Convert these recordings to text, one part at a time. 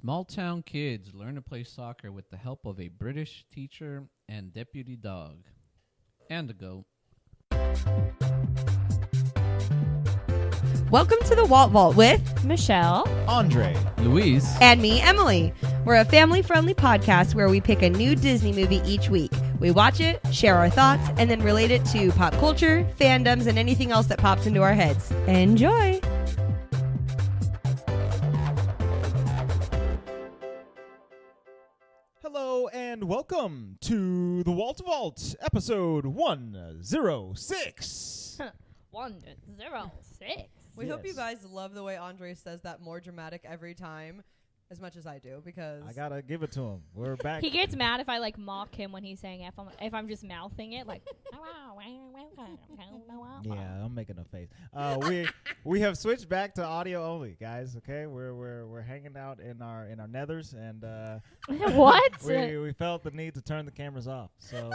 Small-town kids learn to play soccer with the help of a British teacher and deputy dog. And a goat. Welcome to the Walt Vault with Michelle, Andre, Luis. and me, Emily. We're a family-friendly podcast where we pick a new Disney movie each week. We watch it, share our thoughts, and then relate it to pop culture, fandoms, and anything else that pops into our heads. Enjoy! hello and welcome to the Walt Vault, episode 106. 106. We hope you Yes. guys love the way Andre says that more dramatic every time, as much as I do, because... I gotta give it to him. We're back. He gets mad if I like mock him when he's saying if I'm just mouthing it like. Yeah, I'm making a face. We have switched back to audio only, guys. Okay, we're hanging out in our nethers, and What? we felt the need to turn the cameras off. So,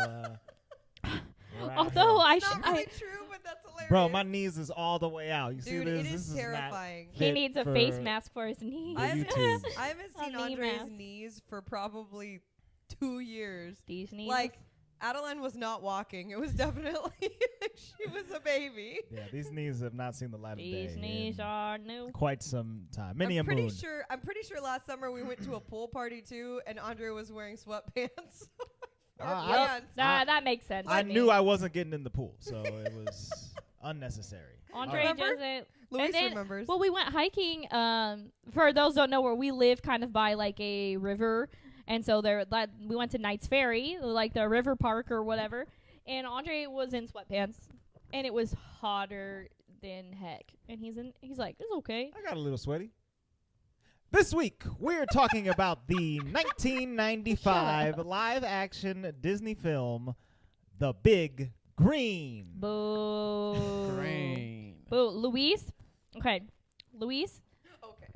Although I It's should, not really true, but that's hilarious. bro, my knees is all the way out. You see Dude, this? it This is is not terrifying. he fit needs a for face mask for his knees. the YouTube. I haven't A seen knee Andre's mask. knees for probably 2 years. These knees. Like, Adeline was not walking. It was definitely like she was a baby. Yeah, these knees have not seen the light of day. These knees in are new. quite some time. Many I'm a pretty moon. sure. I'm pretty sure last summer we went to a pool party too, and Andre was wearing sweatpants. Or pants. That makes sense. I to me. knew I wasn't getting in the pool, so it was unnecessary. Andre Remember? doesn't. Luis then- remembers. Well, we went hiking. For those who don't know, where we live, kind of by like a river, and so we went to Knight's Ferry, like the river park or whatever. And Andre was in sweatpants, and it was hotter than heck. And he's like, it's okay. I got a little sweaty. This week, we're talking about the 1995 live-action Disney film, The Big Green. Boo. Green. Boo. Luis. Okay, Luis. Okay.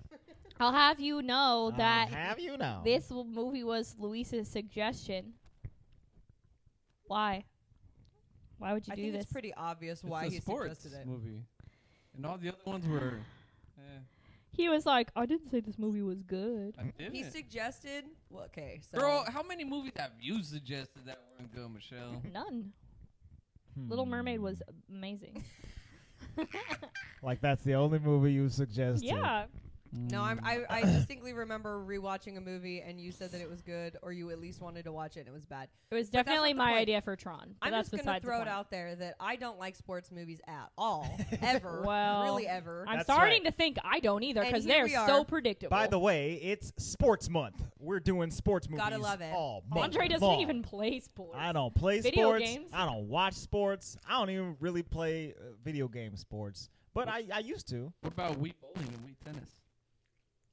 I'll have you know that Have you now? this movie was Luis's suggestion. Why? Why would you I do think this? it's pretty obvious It's why a he sports suggested it. movie. And all the other ones were... He was like, I didn't say this movie was good. I didn't. He suggested. Well, okay, so Girl, how many movies have you suggested that weren't good, Michelle? None. Little Mermaid was amazing. Like that's the only movie you suggested. Yeah. no, I distinctly remember rewatching a movie and you said that it was good, or you at least wanted to watch it and it was bad. It was But that's definitely not the my point. idea for Tron. But I'm that's just gonna besides the throw it point. out there that I don't like sports movies at all, ever, Well, really ever. I'm That's starting right. to think I don't either And because here they're we are. so predictable. By the way, it's Sports Month. We're doing sports movies. Gotta love it. All month Andre doesn't long. even play sports. I don't play Video sports. games? I don't watch sports. I don't even really play video game sports. But I used to. What about Wii bowling and Wii tennis?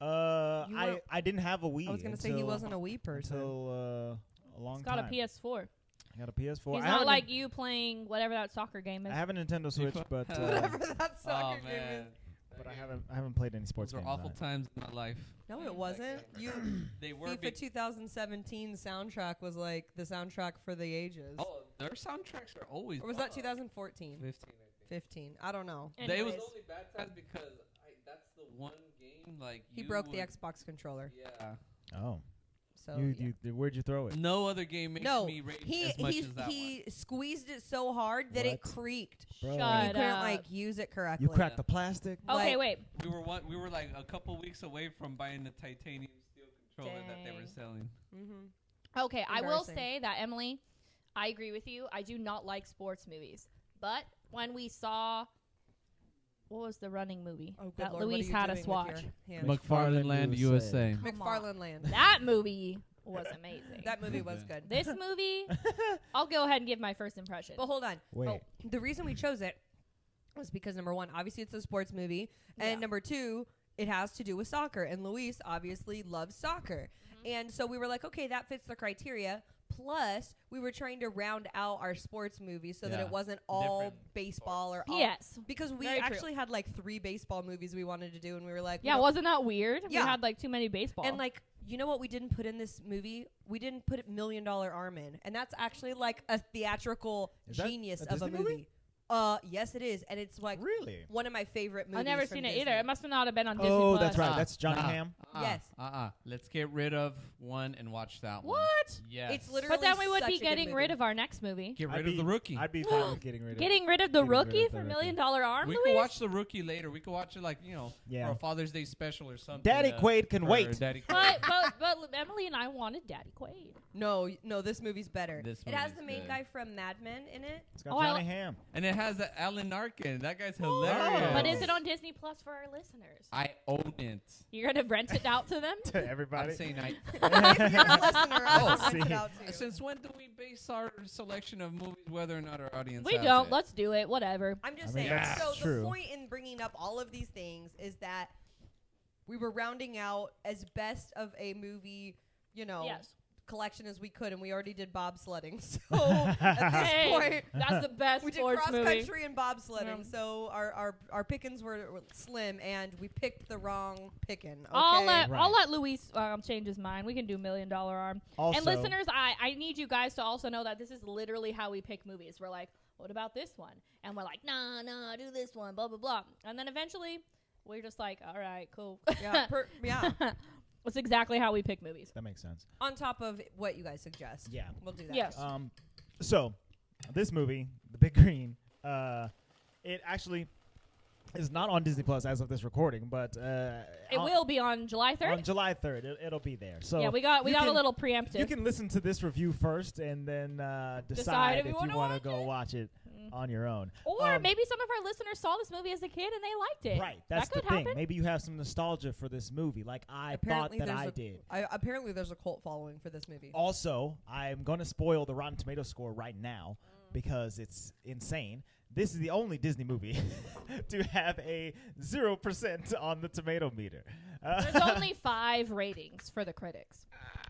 You were- I didn't have a Wii. I was gonna say he wasn't a Wii person. until a long He's got time. a PS4. I got a PS4. He's I have not a like you playing whatever that soccer game is. I have a Nintendo Switch, but Whatever that Oh, soccer game man. is. but I haven't played any sports Those are games. awful on it. times in my life. No, it wasn't. You They were FIFA 2017 soundtrack was like the soundtrack for the ages. Oh, their soundtracks are always... Or was that 2014? 15, I think. 15. I don't know. They was Anyways. only bad times because that's the one game, like, He you broke the would- Xbox controller. Yeah. Oh, So where'd you throw it? No other game makes no, me rage he as much as that he squeezed it so hard that it What? creaked. Bro. You Shut couldn't up. like use it correctly. You cracked the plastic. Okay, like- wait. one. We were like a couple weeks away from buying the titanium steel controller that they were Dang. selling. Mm-hmm. Okay, I will Embarrassing. say that, Emily, I agree with you. I do not like sports movies. But when we saw, what was the running movie Oh, good that Lord, what are Luis you had doing us with watch? your hand? McFarland Land, USA. Come on. McFarland Land. That movie was amazing. That movie was good. This movie, I'll go ahead and give my first impression. But hold on. Wait. Oh, the reason we chose it was because number one, obviously it's a sports movie, and Yeah. number two, it has to do with soccer, and Luis obviously loves soccer, and so we were like, okay, that fits the criteria. Plus, we were trying to round out our sports movies so that Yeah. it wasn't all Different baseball or all Yes. because we Very true. actually had like 3 baseball movies we wanted to do, and we were like, we Yeah, don't- wasn't that weird? Yeah. We had like too many baseball. and like, you know what we didn't put in this movie? We didn't put $1 Million Arm in, and that's actually like a theatrical Is that genius a of a Disney movie? Yes, it is, and it's like Really? one of my favorite movies. I've never from seen it Disney. either. It must have not have been on Disney Oh, Plus. that's right. That's Johnny Ham. Yes. Let's get rid of one and watch that one. What? Yes. It's literally But then we would such be a good getting rid movie. of our next movie. Get rid of the rookie. I'd be fine with getting rid of Getting rid of the Getting rid rookie of the for $1 rookie. Million Arm, We Luis? could watch the rookie later. We could watch it like, Yeah. for a Father's Day special or something. Daddy Quaid can for wait. Daddy Quaid. But Emily and I wanted Daddy Quaid. No, this movie's better. This It has movie's the main good. guy from Mad Men in it. It's got Oh, I Johnny li- Ham. And it has Alan Arkin. That guy's hilarious. But is it on Disney Plus for our listeners? I own it. You're going to rent it out to them? To everybody. I'm saying I. If you're a listener, I'll Oh, rent it see. out to you. Since when do we base our selection of movies whether or not our audience We has don't. it? Let's do it. Whatever. I'm just I mean, saying. that's So true. the point in bringing up all of these things is that we were rounding out as best of a movie, Yes. collection as we could, and we already did bobsledding. So at this Hey, point, that's the best we did sports cross movie. country and bobsledding. Yeah. So our pickings were slim, and we picked the wrong picking. Okay? I'll Right. let Luis change his mind. We can do $1 Million Arm. Also, And listeners, I need you guys to also know that this is literally how we pick movies. We're like, what about this one? And we're like, nah, do this one, blah, blah, blah. And then eventually, we're just like, all right, cool. yeah. That's exactly how we pick movies. that makes sense. On top of what you guys suggest. Yeah. We'll do that. Yes. So this movie, The Big Green, it actually is not on Disney Plus as of this recording, but It will be on July 3rd. on July 3rd. It'll be there. So Yeah, we got you a can- little preemptive. You can listen to this review first, and then Decide decide if if you you wanna want to watch go it. watch it on your own. Or maybe some of our listeners saw this movie as a kid and they liked it. Right, that's that the could thing. happen. Maybe you have some nostalgia for this movie, like I Apparently thought that there's I a- did. Apparently, there's a cult following for this movie. Also, I'm going to spoil the Rotten Tomato score right now because it's insane. This is the only Disney movie to have a 0% on the tomato meter. There's only 5 ratings for the critics.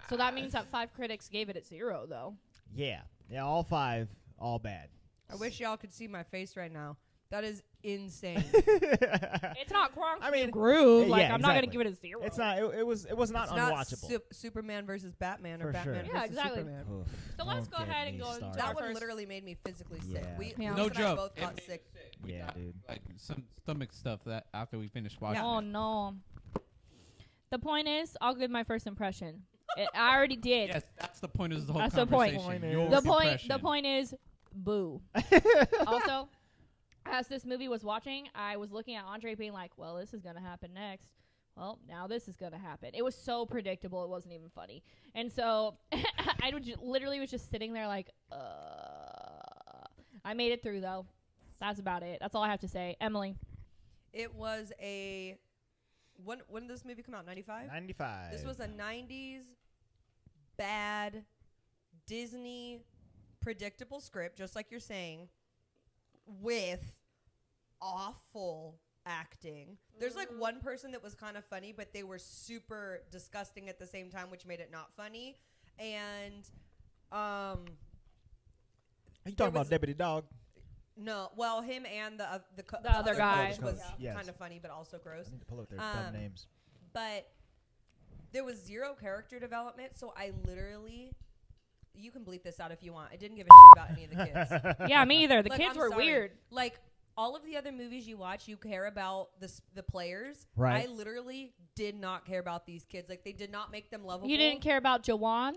So that means that 5 critics gave it a 0, though. Yeah, all 5, all bad. I wish y'all could see my face right now. That is insane. It's not Kronk I mean, Groove. Like, yeah, I'm not going to exactly. give it a 0. It's not. It was not It's not unwatchable. Superman versus Batman or For Batman sure. Yeah, versus exactly. Superman. Oof, So let's don't go get ahead and me go into started. our That one first- literally made me physically sick. Yeah. We Yeah. No Luis and I joke. both It got made sick. me sick. We Yeah, got, dude. Like some stomach stuff that after we finished watching. Yeah. Oh, it. no. The point is, I'll give my first impression. I already did. Yes, that's the point of the whole That's the point. conversation. Point Your is- The impression. point is, boo. Also, as this movie was watching, I was looking at Andre being like, well, this is going to happen next. Well, now this is going to happen. It was so predictable, it wasn't even funny. And so I literally was just sitting there like, I made it through, though. That's about it. That's all I have to say. Emily. It was a when did this movie come out? 95. 95. This was a 90s bad Disney predictable script, just like you're saying, with awful acting. There's like one person that was kind of funny, but they were super disgusting at the same time, which made it not funny. And Are you there talking about was- Deputy Dog? no, well, him and the other guy. coach was Yes. kind of funny, but also gross. I need to pull up their dumb Um, names. But there was zero character development, so I literally, you can bleep this out if you want. I didn't give a shit about any of the kids. Yeah, me either. The Like, kids I'm were sorry. weird. Like, all of the other movies you watch, you care about the players. Right. I literally did not care about these kids. Like, they did not make them lovable. You didn't care about Jawan?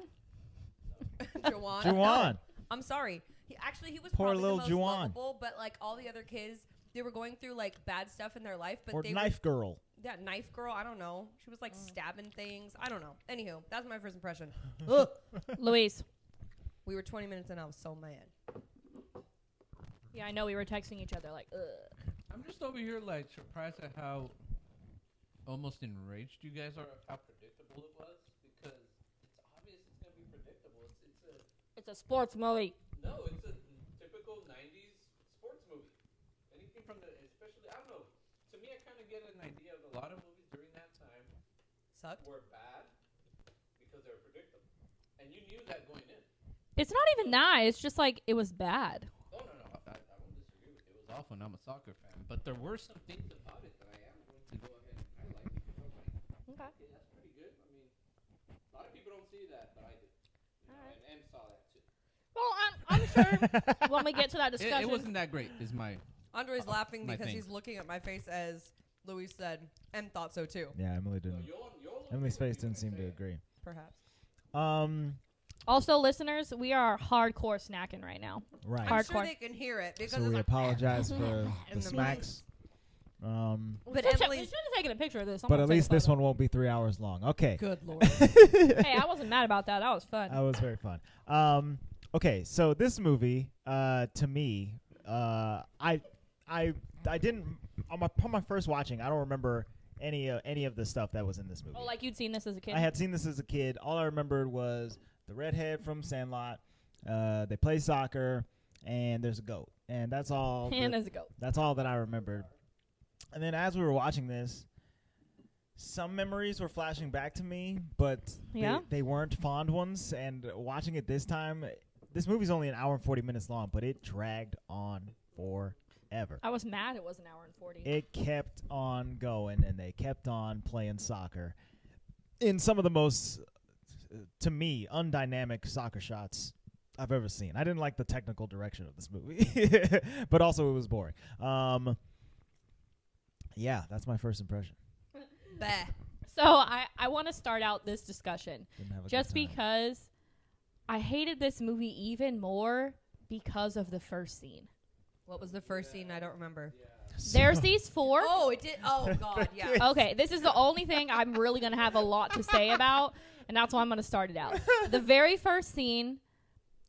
Juwan. Juwan. No, I'm sorry. He was Poor probably little the most Juwan. lovable, but like all the other kids, they were going through like bad stuff in their life. But Or they Knife Girl. that knife girl, I don't know. She was like stabbing things. I don't know. Anywho, that was my first impression. Luis. We were 20 minutes in. I was so mad. Yeah, I know we were texting each other like, ugh. I'm just over here like surprised at how almost enraged you guys are of how predictable it was because it's obvious it's gonna be predictable. It's a sports movie. No, it's a typical 90s sports movie. Anything from the, especially, I don't know. To me, I kind of get an idea of a lot of movies during that time Sucked. were bad because they were predictable. And you knew that going in. It's not even that. It's just like it was bad. Oh, no. I won't disagree with you. It was awful, and I'm a soccer fan. But there were some things about it that I am going to go ahead and highlight because I'm like, Okay. okay, that's pretty good. I mean, a lot of people don't see that, but I did. You know, Alright. and saw that too. Well, I'm sure when we get to that discussion. It wasn't that great, is my. Andre's laughing my because thing. he's looking at my face as Louise said, and thought so too. Yeah, Emily didn't. Emily's face didn't seem to agree. Perhaps. Also, listeners, we are hardcore snacking right now. Right. I'm sure Hardcore. they can hear it because So it's we like, apologize for the And the smacks. We But should have Emily's taken a picture of this. I'm But gonna at take least a this photo. one won't be 3 hours long. Okay. good Lord. Hey, I wasn't mad about that. That was fun. That was very fun. Okay, so this movie, to me, I didn't upon my first watching. I don't remember any of the stuff that was in this movie. Oh, like you'd seen this as a kid? I had seen this as a kid. All I remembered was the redhead from Sandlot. They play soccer, and there's a goat, and that's all. And as a goat. That's all that I remembered. And then as we were watching this, some memories were flashing back to me, but Yeah? they weren't fond ones. And watching it this time, this movie's only an hour and 40 minutes long, but it dragged on forever. I was mad it was an hour and 40. It kept on going, and they kept on playing soccer in some of the most, to me, undynamic soccer shots I've ever seen. I didn't like the technical direction of this movie, but also it was boring. Yeah, that's my first impression. Bah. So I want to start out this discussion Didn't have a just good time. because I hated this movie even more because of the first scene. What was the first scene? I don't remember. There's these four. Oh, it did. Oh, God, yeah. Okay, this is the only thing I'm really going to have a lot to say about, and that's why I'm going to start it out. The very first scene,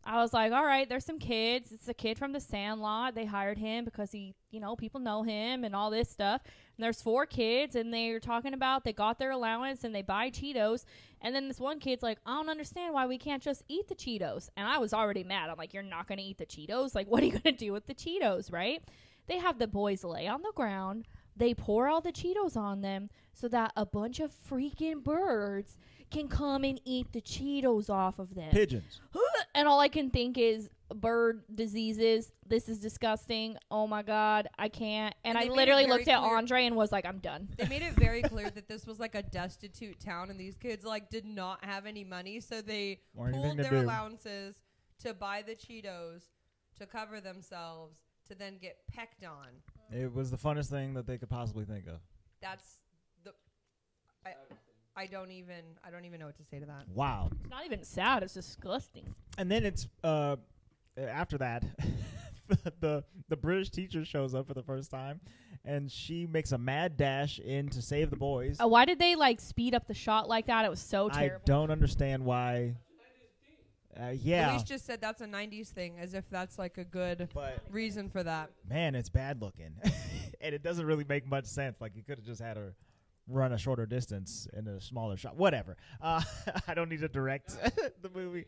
I was like, all right, there's some kids. It's a kid from the Sandlot. They hired him because he, people know him and all this stuff. And there's 4 kids, and they're talking about they got their allowance and they buy Cheetos. And then this one kid's like, I don't understand why we can't just eat the Cheetos. And I was already mad. I'm like, you're not going to eat the Cheetos? Like, what are you going to do with the Cheetos, right? They have the boys lay on the ground. They pour all the Cheetos on them so that a bunch of freaking birds can come and eat the Cheetos off of them. Pigeons. And all I can think is bird diseases. This is disgusting. Oh my God, I can't. And And I they made it literally very looked at clear- Andre and was like, I'm done. They made it very clear that this was like a destitute town, and these kids did not have any money, so they Or anything pooled to their do. allowances to buy the Cheetos to cover themselves to then get pecked on. It was the funnest thing that they could possibly think of. That's the. I don't even know what to say to that. Wow. It's not even sad. It's disgusting. And then it's after that, the British teacher shows up for the first time, and she makes a mad dash in to save the boys. Why did they speed up the shot like that? It was so I terrible. don't understand why. Yeah, Luis just said that's a 90s thing, as if that's a good but reason for that. man, it's bad looking, and it doesn't really make much sense. Like you could have just had her run a shorter distance in a smaller shot. Whatever. I don't need to direct the movie.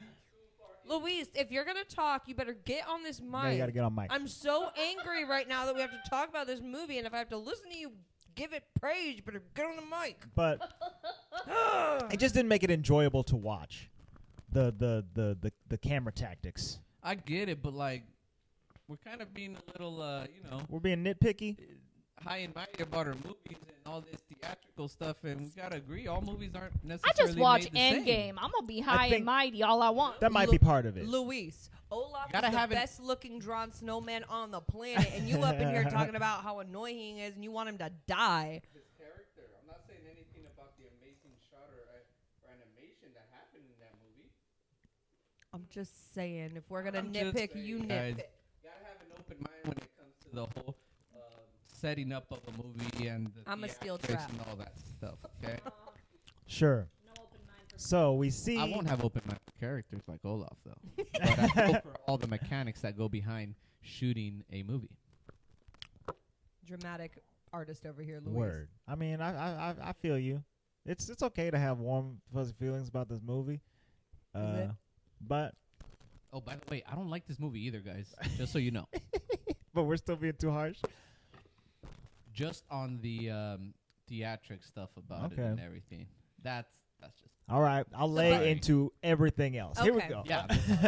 Luis, if you're going to talk, you better get on this mic. Yeah, you got to get on mic. I'm so angry right now that we have to talk about this movie, and if I have to listen to you give it praise, you better get on the mic. But it just didn't make it enjoyable to watch. The camera tactics. I get it, but we're kind of being a little, We're being nitpicky. high and mighty about our movies and all this theatrical stuff, and we gotta agree, all movies aren't I necessarily just watch made the same. Endgame. I'm going to be high think and mighty all I want. That might be part of it. Luis, Olaf Gotta is the have it- best looking drawn snowman on the planet, and you up in here talking about how annoying he is, and you want him to die. His character. I'm not saying anything about the amazing shot or animation that happened in that movie. I'm just saying, if we're gonna I'm just nitpick, saying, you guys. nitpick. Gotta have an open mind when it comes to the whole setting up of a movie and the I'm a steel theatrics trap. and all that stuff. Okay, Sure. So we see. I won't have open mind for characters like Olaf though, but I hope for all the mechanics that go behind shooting a movie. Dramatic artist over here, Luis. Word. I mean, I feel you. It's okay to have warm, fuzzy feelings about this movie. it? But Oh, by the way, I don't like this movie either, guys. Just so you know, we're still being too harsh. just on the theatric stuff about it Okay. and everything. That's just. All right, I'll lay Sorry. into everything else. Here we Okay. go. Yeah,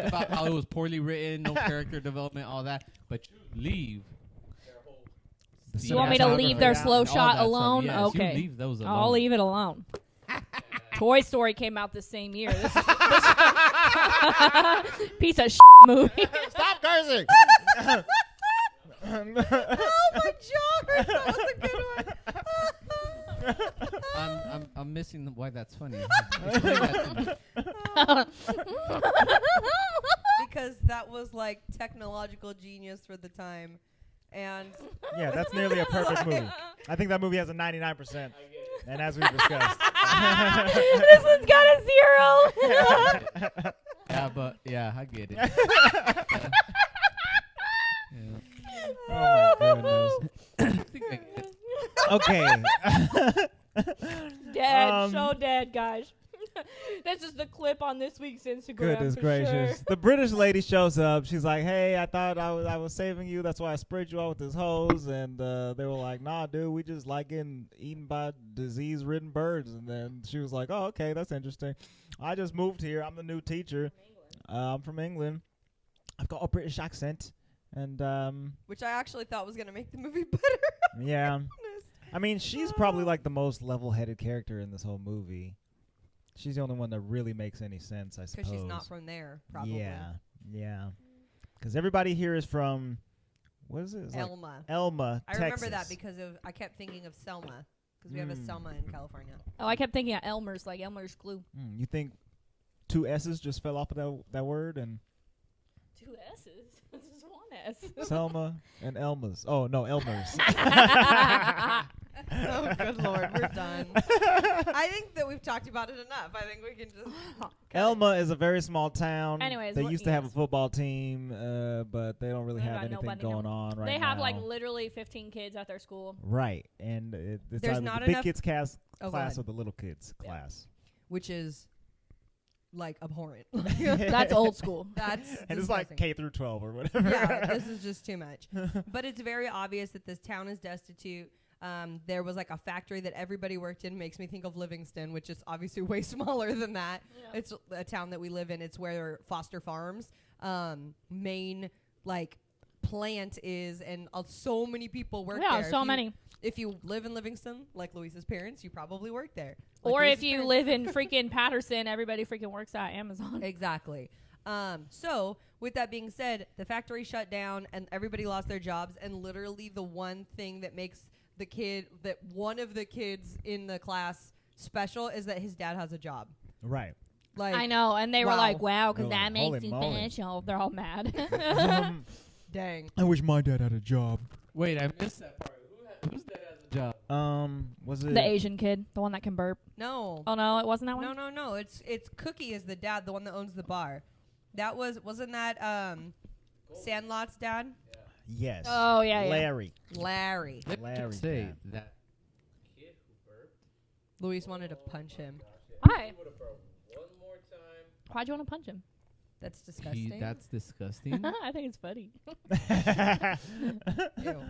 about how it was poorly written, no character development, all that. But you leave. The You want me to leave their cinematography slow and all shot that stuff. alone? Yes, Okay. You leave those alone. I'll leave it alone. Toy Story came out the same year. This is piece of movie. Stop cursing. Oh my God, that was a good one. I'm missing why that's funny. Explain that to me. Because that was like technological genius for the time. And Yeah, that's nearly a perfect movie. I think that movie has a 99%. And as we discussed. This one's got a 0. Yeah, but I get it. Yeah. Oh my goodness. I think I get it. Okay. Dead. So dead, guys. This is the clip on this week's Instagram. Goodness for gracious. Sure. The British lady shows up. She's like, hey, I thought I was saving you. That's why I sprayed you out with this hose. And they were like, nah, dude, we just like getting eaten by disease-ridden birds. And then she was like, oh, okay, that's interesting. I just moved here. I'm the new teacher. I'm from England. I've got a British accent. And, which I actually thought was going to make the movie better. yeah. I mean, she's probably like the most level-headed character in this whole movie. She's the only one that really makes any sense, I suppose. Because she's not from there, probably. Yeah. Because everybody here is from, what is it? It's Elma. Like Elma, I Texas. remember that because I kept thinking of Selma. Because we have a Selma in California. Oh, I kept thinking of Elmer's, like Elmer's glue. You think 2 S's just fell off of that word? And 2 S's? This is 1 S. Selma and Elma's. Oh, no, Elmer's. Oh, good Lord. We're done. I think that we've talked about it enough. I think we can just... Elma is a very small town. Anyways, they what- used to have a yes. football team, but they don't really They have got anything nobody going now. on right now. They have like literally 15 kids at their school. Right, and it's There's either not the big enough- kids class Oh, go or ahead. the little kids Yeah. class. Which is, like, abhorrent. That's old school. That's And it's like disgusting. K through 12 or whatever. Yeah, this is just too much. But it's very obvious that this town is destitute. There was like a factory that everybody worked in. Makes me think of Livingston, which is obviously way smaller than that. Yeah. It's a town that we live in. It's where Foster Farms main like plant is, and so many people work there. Yeah, so many. If you live in Livingston, like Luisa's parents, you probably work there. Or Luisa's if you parents. live in freaking Patterson, everybody freaking works at Amazon. Exactly. So with that being said, the factory shut down and everybody lost their jobs, and literally the one thing that makes one of the kids in the class special is that his dad has a job. Right. Like, I know, and they were wow. like, wow, because They're that like, makes you "Holy moly." special. They're all mad. dang. I wish my dad had a job. Wait, I missed that part. Whose dad has a job? Was it The Asian kid, the one that can burp. No. Oh, no, it wasn't that one? No. It's Cookie is the dad, the one that owns the bar. That wasn't that Sandlot's dad? Yes. Oh, yeah. Larry. Larry. Let me Larry just say dad. that kid who burped. Luis wanted to punch him. Why? Would have burped one more time. Why'd you want to punch him? That's disgusting. That's disgusting. I think it's funny. Ew.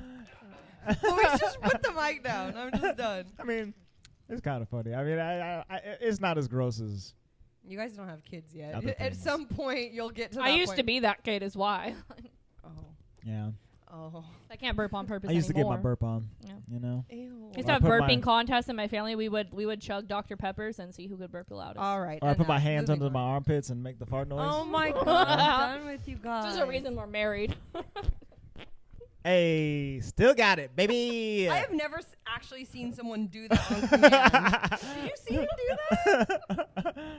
Luis, just put the mic down. I'm just done. I mean, it's kind of funny. I mean, I it's not as gross as. You guys don't have kids yet. Other At things. some point, you'll get to that I used to point. be that kid, is why. Oh. Yeah. Oh. I can't burp on purpose I used to get anymore. my burp on. Yeah. You know. Ew. We used I to have put my- burping contests in my family. We would chug Dr. Peppers and see who could burp the loudest. All right. Or I put my enough. hands Moving under my on. armpits and make the fart noise. Oh my god! I'm done with you guys. This is a reason we're married. Hey, still got it, baby. I have never actually seen someone do that on command. Did you see him do that?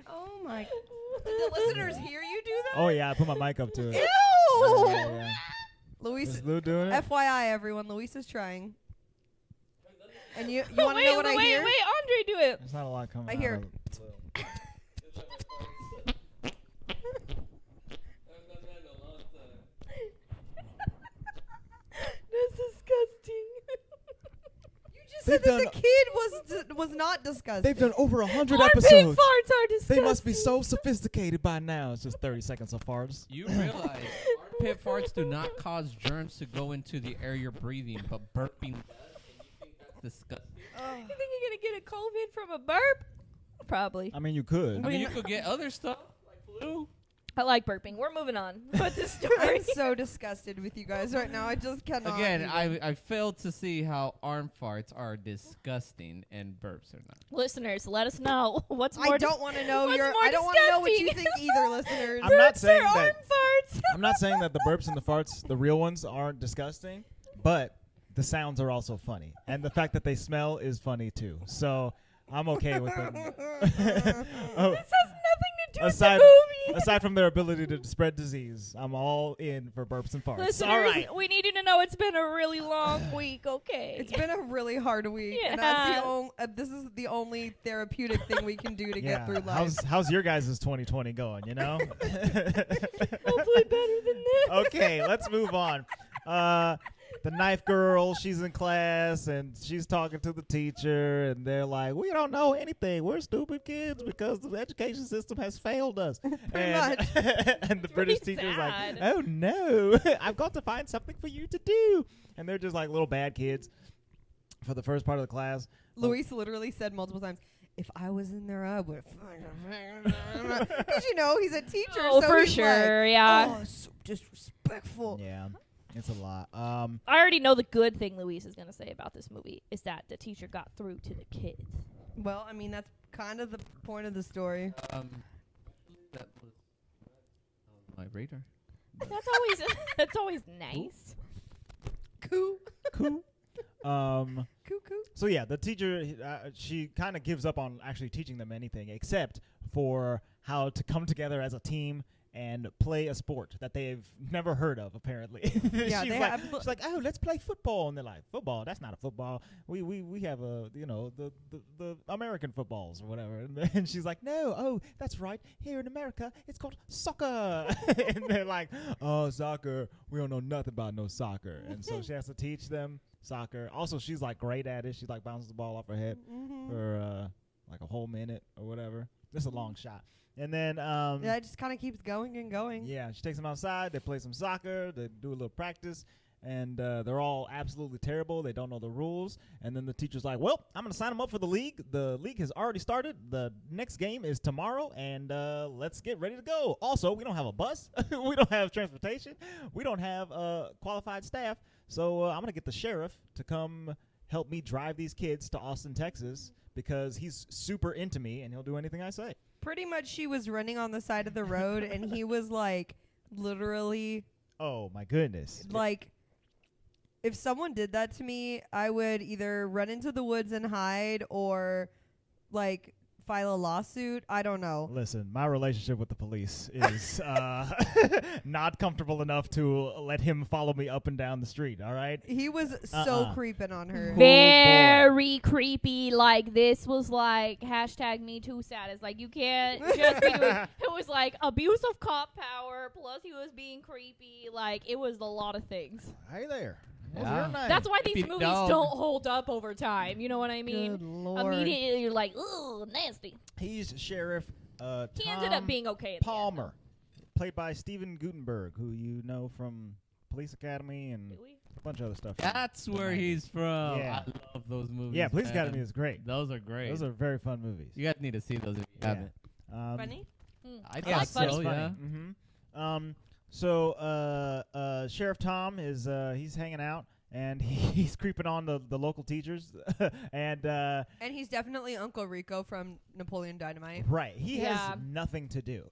Oh my! Did the listeners hear you do that? Oh yeah, I put my mic up to it. Ew! Yeah. Luis, Is Lou doing it? FYI, everyone, Luis is trying. And you want to wait, know what I wait, hear? Wait, Andre, do it. There's not a lot coming. I out hear- of Lou. That's disgusting. You just They've said that the done- kid was not disgusting. They've done over 100 Armpit episodes. farts are disgusting. They must be so sophisticated by now. It's just 30 seconds of farts. You realize armpit farts do not cause germs to go into the air you're breathing, but burping does, and you think that's disgusting? You think you're gonna get a COVID from a burp? Probably. I mean, you could. I mean, you could get other stuff like flu. I like burping. We're moving on. But the story. I'm so disgusted with you guys right now. I just cannot. Again, even. I failed to see how arm farts are disgusting and burps are not. Listeners, let us know what's more. I don't want to know what's your. more I don't want to know what you disgusting? think either, listeners. I'm not Burps saying or that. arm farts. I'm not saying that the burps and the farts, the real ones, aren't disgusting, but the sounds are also funny, and the fact that they smell is funny too. So I'm okay with them. This has nothing to do aside, with the movie. aside from their ability to spread disease, I'm all in for burps and farts. Listeners, all right. we need you to know it's been a really long week, okay? It's been a really hard week, Yeah. and that's this is the only therapeutic thing we can do to get through life. How's your guys' 2020 going, you know? Hopefully better than this. Okay, let's move on. The knife girl, she's in class, and she's talking to the teacher, and they're like, we don't know anything. We're stupid kids because the education system has failed us. Pretty much. And the British Really teacher's sad. like, oh, no, I've got to find something for you to do. And they're just like little bad kids for the first part of the class. Luis literally said multiple times, if I was in there, I would. Because, you know, he's a teacher. Oh, so for he's sure, like, yeah. Oh, so disrespectful. Yeah, it's a lot. I already know the good thing Louise is going to say about this movie is that the teacher got through to the kids. Well, I mean, that's kind of the point of the story. That was on my radar. That's always nice. Cool. Cool. Cuckoo. So yeah, the teacher, she kind of gives up on actually teaching them anything except for how to come together as a team and play a sport that they've never heard of, apparently. Yeah, she's like, oh, let's play football, and they're like, football? That's not a football. We have the American footballs or whatever. And she's like, no, oh, that's right. Here in America, it's called soccer. And they're like, oh, soccer. We don't know nothing about no soccer. And so she has to teach them soccer. Also, she's like great at it. She like bounces the ball off her head for like a whole minute or whatever. Just a long shot. And then Yeah, it just kind of keeps going and going. yeah, she takes them outside. They play some soccer. They do a little practice. And they're all absolutely terrible. They don't know the rules. And then the teacher's like, well, I'm going to sign them up for the league. The league has already started. The next game is tomorrow. And let's get ready to go. Also, we don't have a bus. We don't have transportation. We don't have qualified staff. So I'm going to get the sheriff to come help me drive these kids to Austin, Texas, because he's super into me and he'll do anything I say. Pretty much she was running on the side of the road, and he was like literally Oh, my goodness. like, if someone did that to me, I would either run into the woods and hide or like file a lawsuit. I don't know. Listen, my relationship with the police is not comfortable enough to let him follow me up and down the street, all right? He was so creeping on her. Very creepy. Like, this was like #MeToo status. Like, you can't just be doing. It was like abuse of cop power, plus he was being creepy. Like, it was a lot of things. Hey there. Yeah. That's why these Creepy movies dog. don't hold up over time. You know what I mean? Good Lord. Immediately, you're like, ooh, nasty. He's Sheriff He ended up being okay. At Palmer, played by Steven Gutenberg, who you know from Police Academy and The end. Do we? a bunch of other stuff. That's where he's from. Yeah. I love those movies. Yeah, Police man. Academy is great. Those are great. Those are very fun movies. You guys need to see those if you Yeah. haven't. Funny? I Yeah, thought it's funny. so. It's funny. Yeah. So Sheriff Tom is he's hanging out and he's creeping on the local teachers and And he's definitely Uncle Rico from Napoleon Dynamite. right, he Yeah. has nothing to do.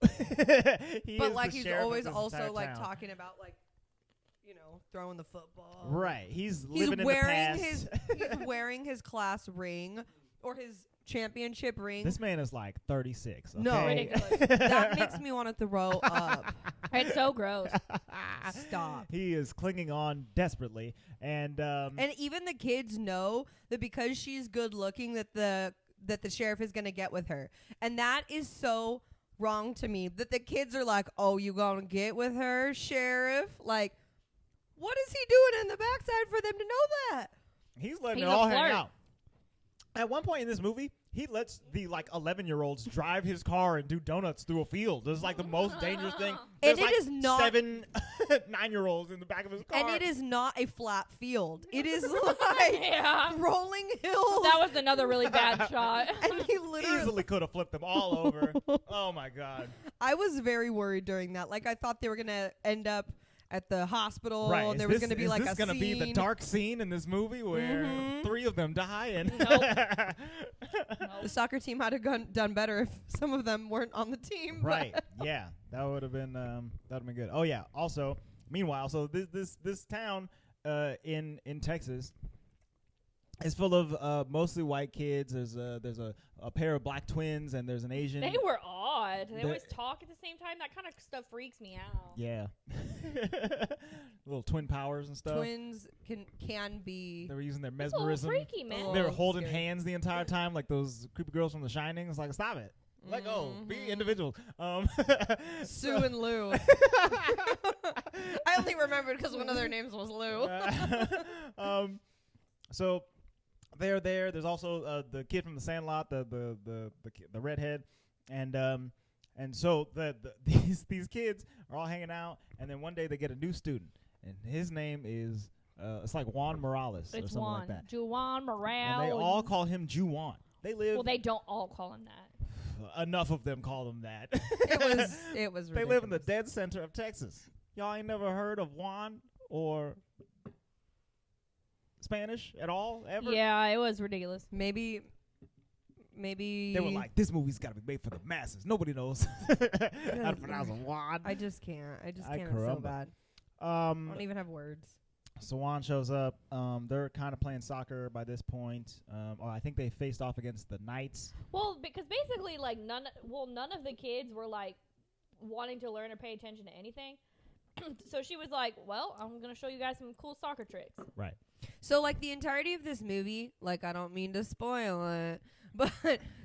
He But is like the he's sheriff of always this also entire like town. talking about like, you know, throwing the football. Right, he's He's living wearing in the past. he's wearing his class ring or his championship ring. This man is like 36. No. Okay? Ridiculous. That makes me want to throw up. It's so gross. Stop. He is clinging on desperately, and And even the kids know that because she's good looking that the sheriff is gonna get with her. And that is so wrong to me. That the kids are like, oh, you gonna get with her, sheriff? Like, what is he doing in the backside for them to know that? he's letting He's it a all hang flirt. out. At one point in this movie, he lets the like 11-year-olds drive his car and do donuts through a field. It's like the most dangerous thing. And There's it like is not- 7 9-year-olds in the back of his car. And it is not a flat field. It is like Yeah. rolling hills. That was another really bad shot. and he literally easily could have flipped them all over. Oh my god! I was very worried during that. Like, I thought they were gonna end up at the hospital, Right? and Is there was this- gonna be is like this a gonna be the scene. dark scene in this movie where Mhm. 3 of them die and The soccer team had done better if some of them weren't on the team. but- right? Yeah, that would have been good. Oh yeah. Also, meanwhile, so this town in Texas, It's full of mostly white kids. There's a pair of black twins, and there's an Asian. They were odd. They The- always talk at the same time. That kind of stuff freaks me out. Yeah. Little twin powers and stuff. Twins can be. They were using their That's a little mesmerism. freaky, man. Oh. They were holding Scary. hands the entire time, like those creepy girls from The Shining. It's like, stop it. Let go. Be Mhm. individuals. Sue and Lou. I only remembered because one of their names was Lou. So they're there. There's also the kid from the Sandlot, the redhead, and so these kids are all hanging out, and then one day they get a new student, and his name is it's like Juan Morales or It's something Juan. like that. Juan Morales. And they all call him Juwan. They live. Well, they don't all call him that. Enough of them call him that. It was. They live in the ridiculous. dead center of Texas. Y'all ain't never heard of Juan or Spanish at all ever? Yeah, it was ridiculous. Maybe. They were like, this movie's got to be made for the masses. Nobody knows how to pronounce a Juan. I just can't. I just Ay, can't. It's so caramba. bad. I Um, don't even have words. so Juan shows up. They're kind of playing soccer by this point. I think they faced off against the Knights. Well, because basically, like none of the kids were like wanting to learn or pay attention to anything. So she was like, "Well, I'm gonna show you guys some cool soccer tricks." Right. So, like, the entirety of this movie, like, I don't mean to spoil it, but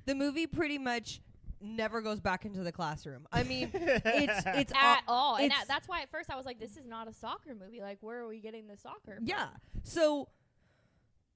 the movie pretty much never goes back into the classroom. I mean, it's At all, and it's- that's why at first I was like, "This is not a soccer movie. Like, where are we getting the soccer?" from? yeah. So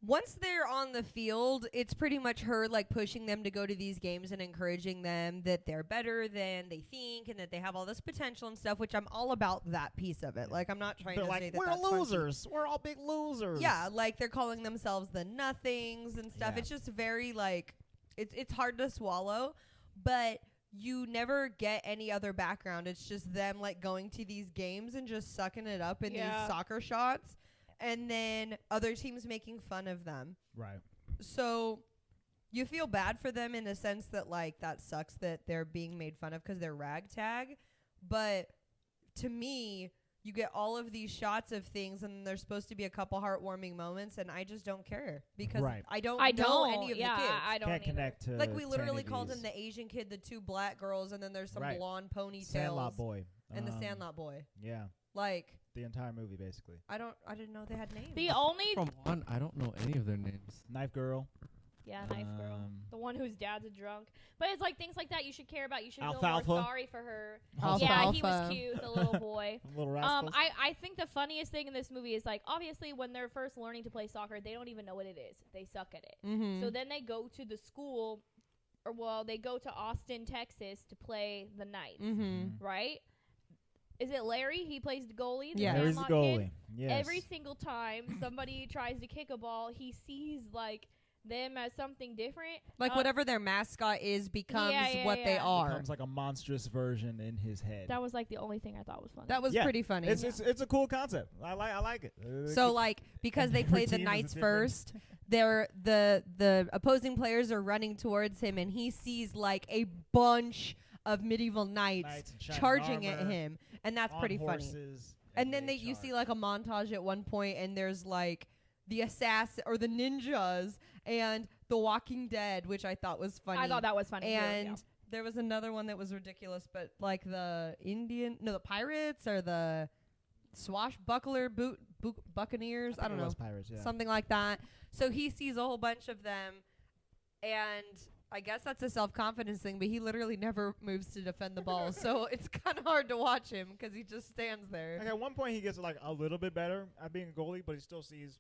once they're on the field, it's pretty much her like pushing them to go to these games and encouraging them that they're better than they think and that they have all this potential and stuff, which I'm all about that piece of it. Like, I'm not trying They're to like, say that we're that's funky. losers. We're all big losers. Yeah, like they're calling themselves the nothings and stuff. Yeah. It's just very like it's hard to swallow, but you never get any other background. It's just them like going to these games and just sucking it up in Yeah. these soccer shots and then other teams making fun of them. Right. So you feel bad for them in a sense that like that sucks that they're being made fun of because they're ragtag, but to me you get all of these shots of things and there's supposed to be a couple heartwarming moments and I just don't care because Right. I don't I know don't. any of yeah, the kids. I don't Can't either. connect to Like we to literally any of called these. him the Asian kid, the two black girls, and then there's some Right. blonde ponytails Sandlot boy. and the Sandlot boy. Yeah. Like The entire movie, basically. I didn't know they had names. The only From one, I don't know any of their names. Knife Girl. knife girl, the one whose dad's a drunk. But it's like things like that you should care about. You should feel Alfalfa. more sorry for her. Alfalfa. Yeah, he was cute, the little boy. Little rascals. I think the funniest thing in this movie is like obviously when they're first learning to play soccer, they don't even know what it is. They suck at it. Mm-hmm. So then they go to the school, they go to Austin, Texas to play the Knights, Mm-hmm. right? Is it Larry? He plays the goalie. The Yeah. There's the Sandlot kid? goalie. Yes. Every single time somebody tries to kick a ball, he sees like them as something different. Like whatever their mascot is becomes yeah, what they yeah. are. Becomes like a monstrous version in his head. That was like the only thing I thought was funny. That was Yeah. pretty funny. It's a cool concept. I like it. So like because they Every play the team is Knights different. first, the opposing players are running towards him and he sees like a bunch of medieval knights Knights in shining charging at armor, him, and that's on pretty funny. horses, And then you charge. see like a montage at one point, and there's like the assassin or the ninjas and the Walking Dead, which I thought was funny. I thought that was funny. too, And yeah. there was another one that was ridiculous, but like the pirates or the swashbuckler buccaneers. I don't It know, was Pirates, yeah. something like that. So he sees a whole bunch of them, and I guess that's a self-confidence thing, but he literally never moves to defend the ball. So it's kind of hard to watch him because he just stands there. Like at one point he gets like a little bit better at being a goalie, but he still sees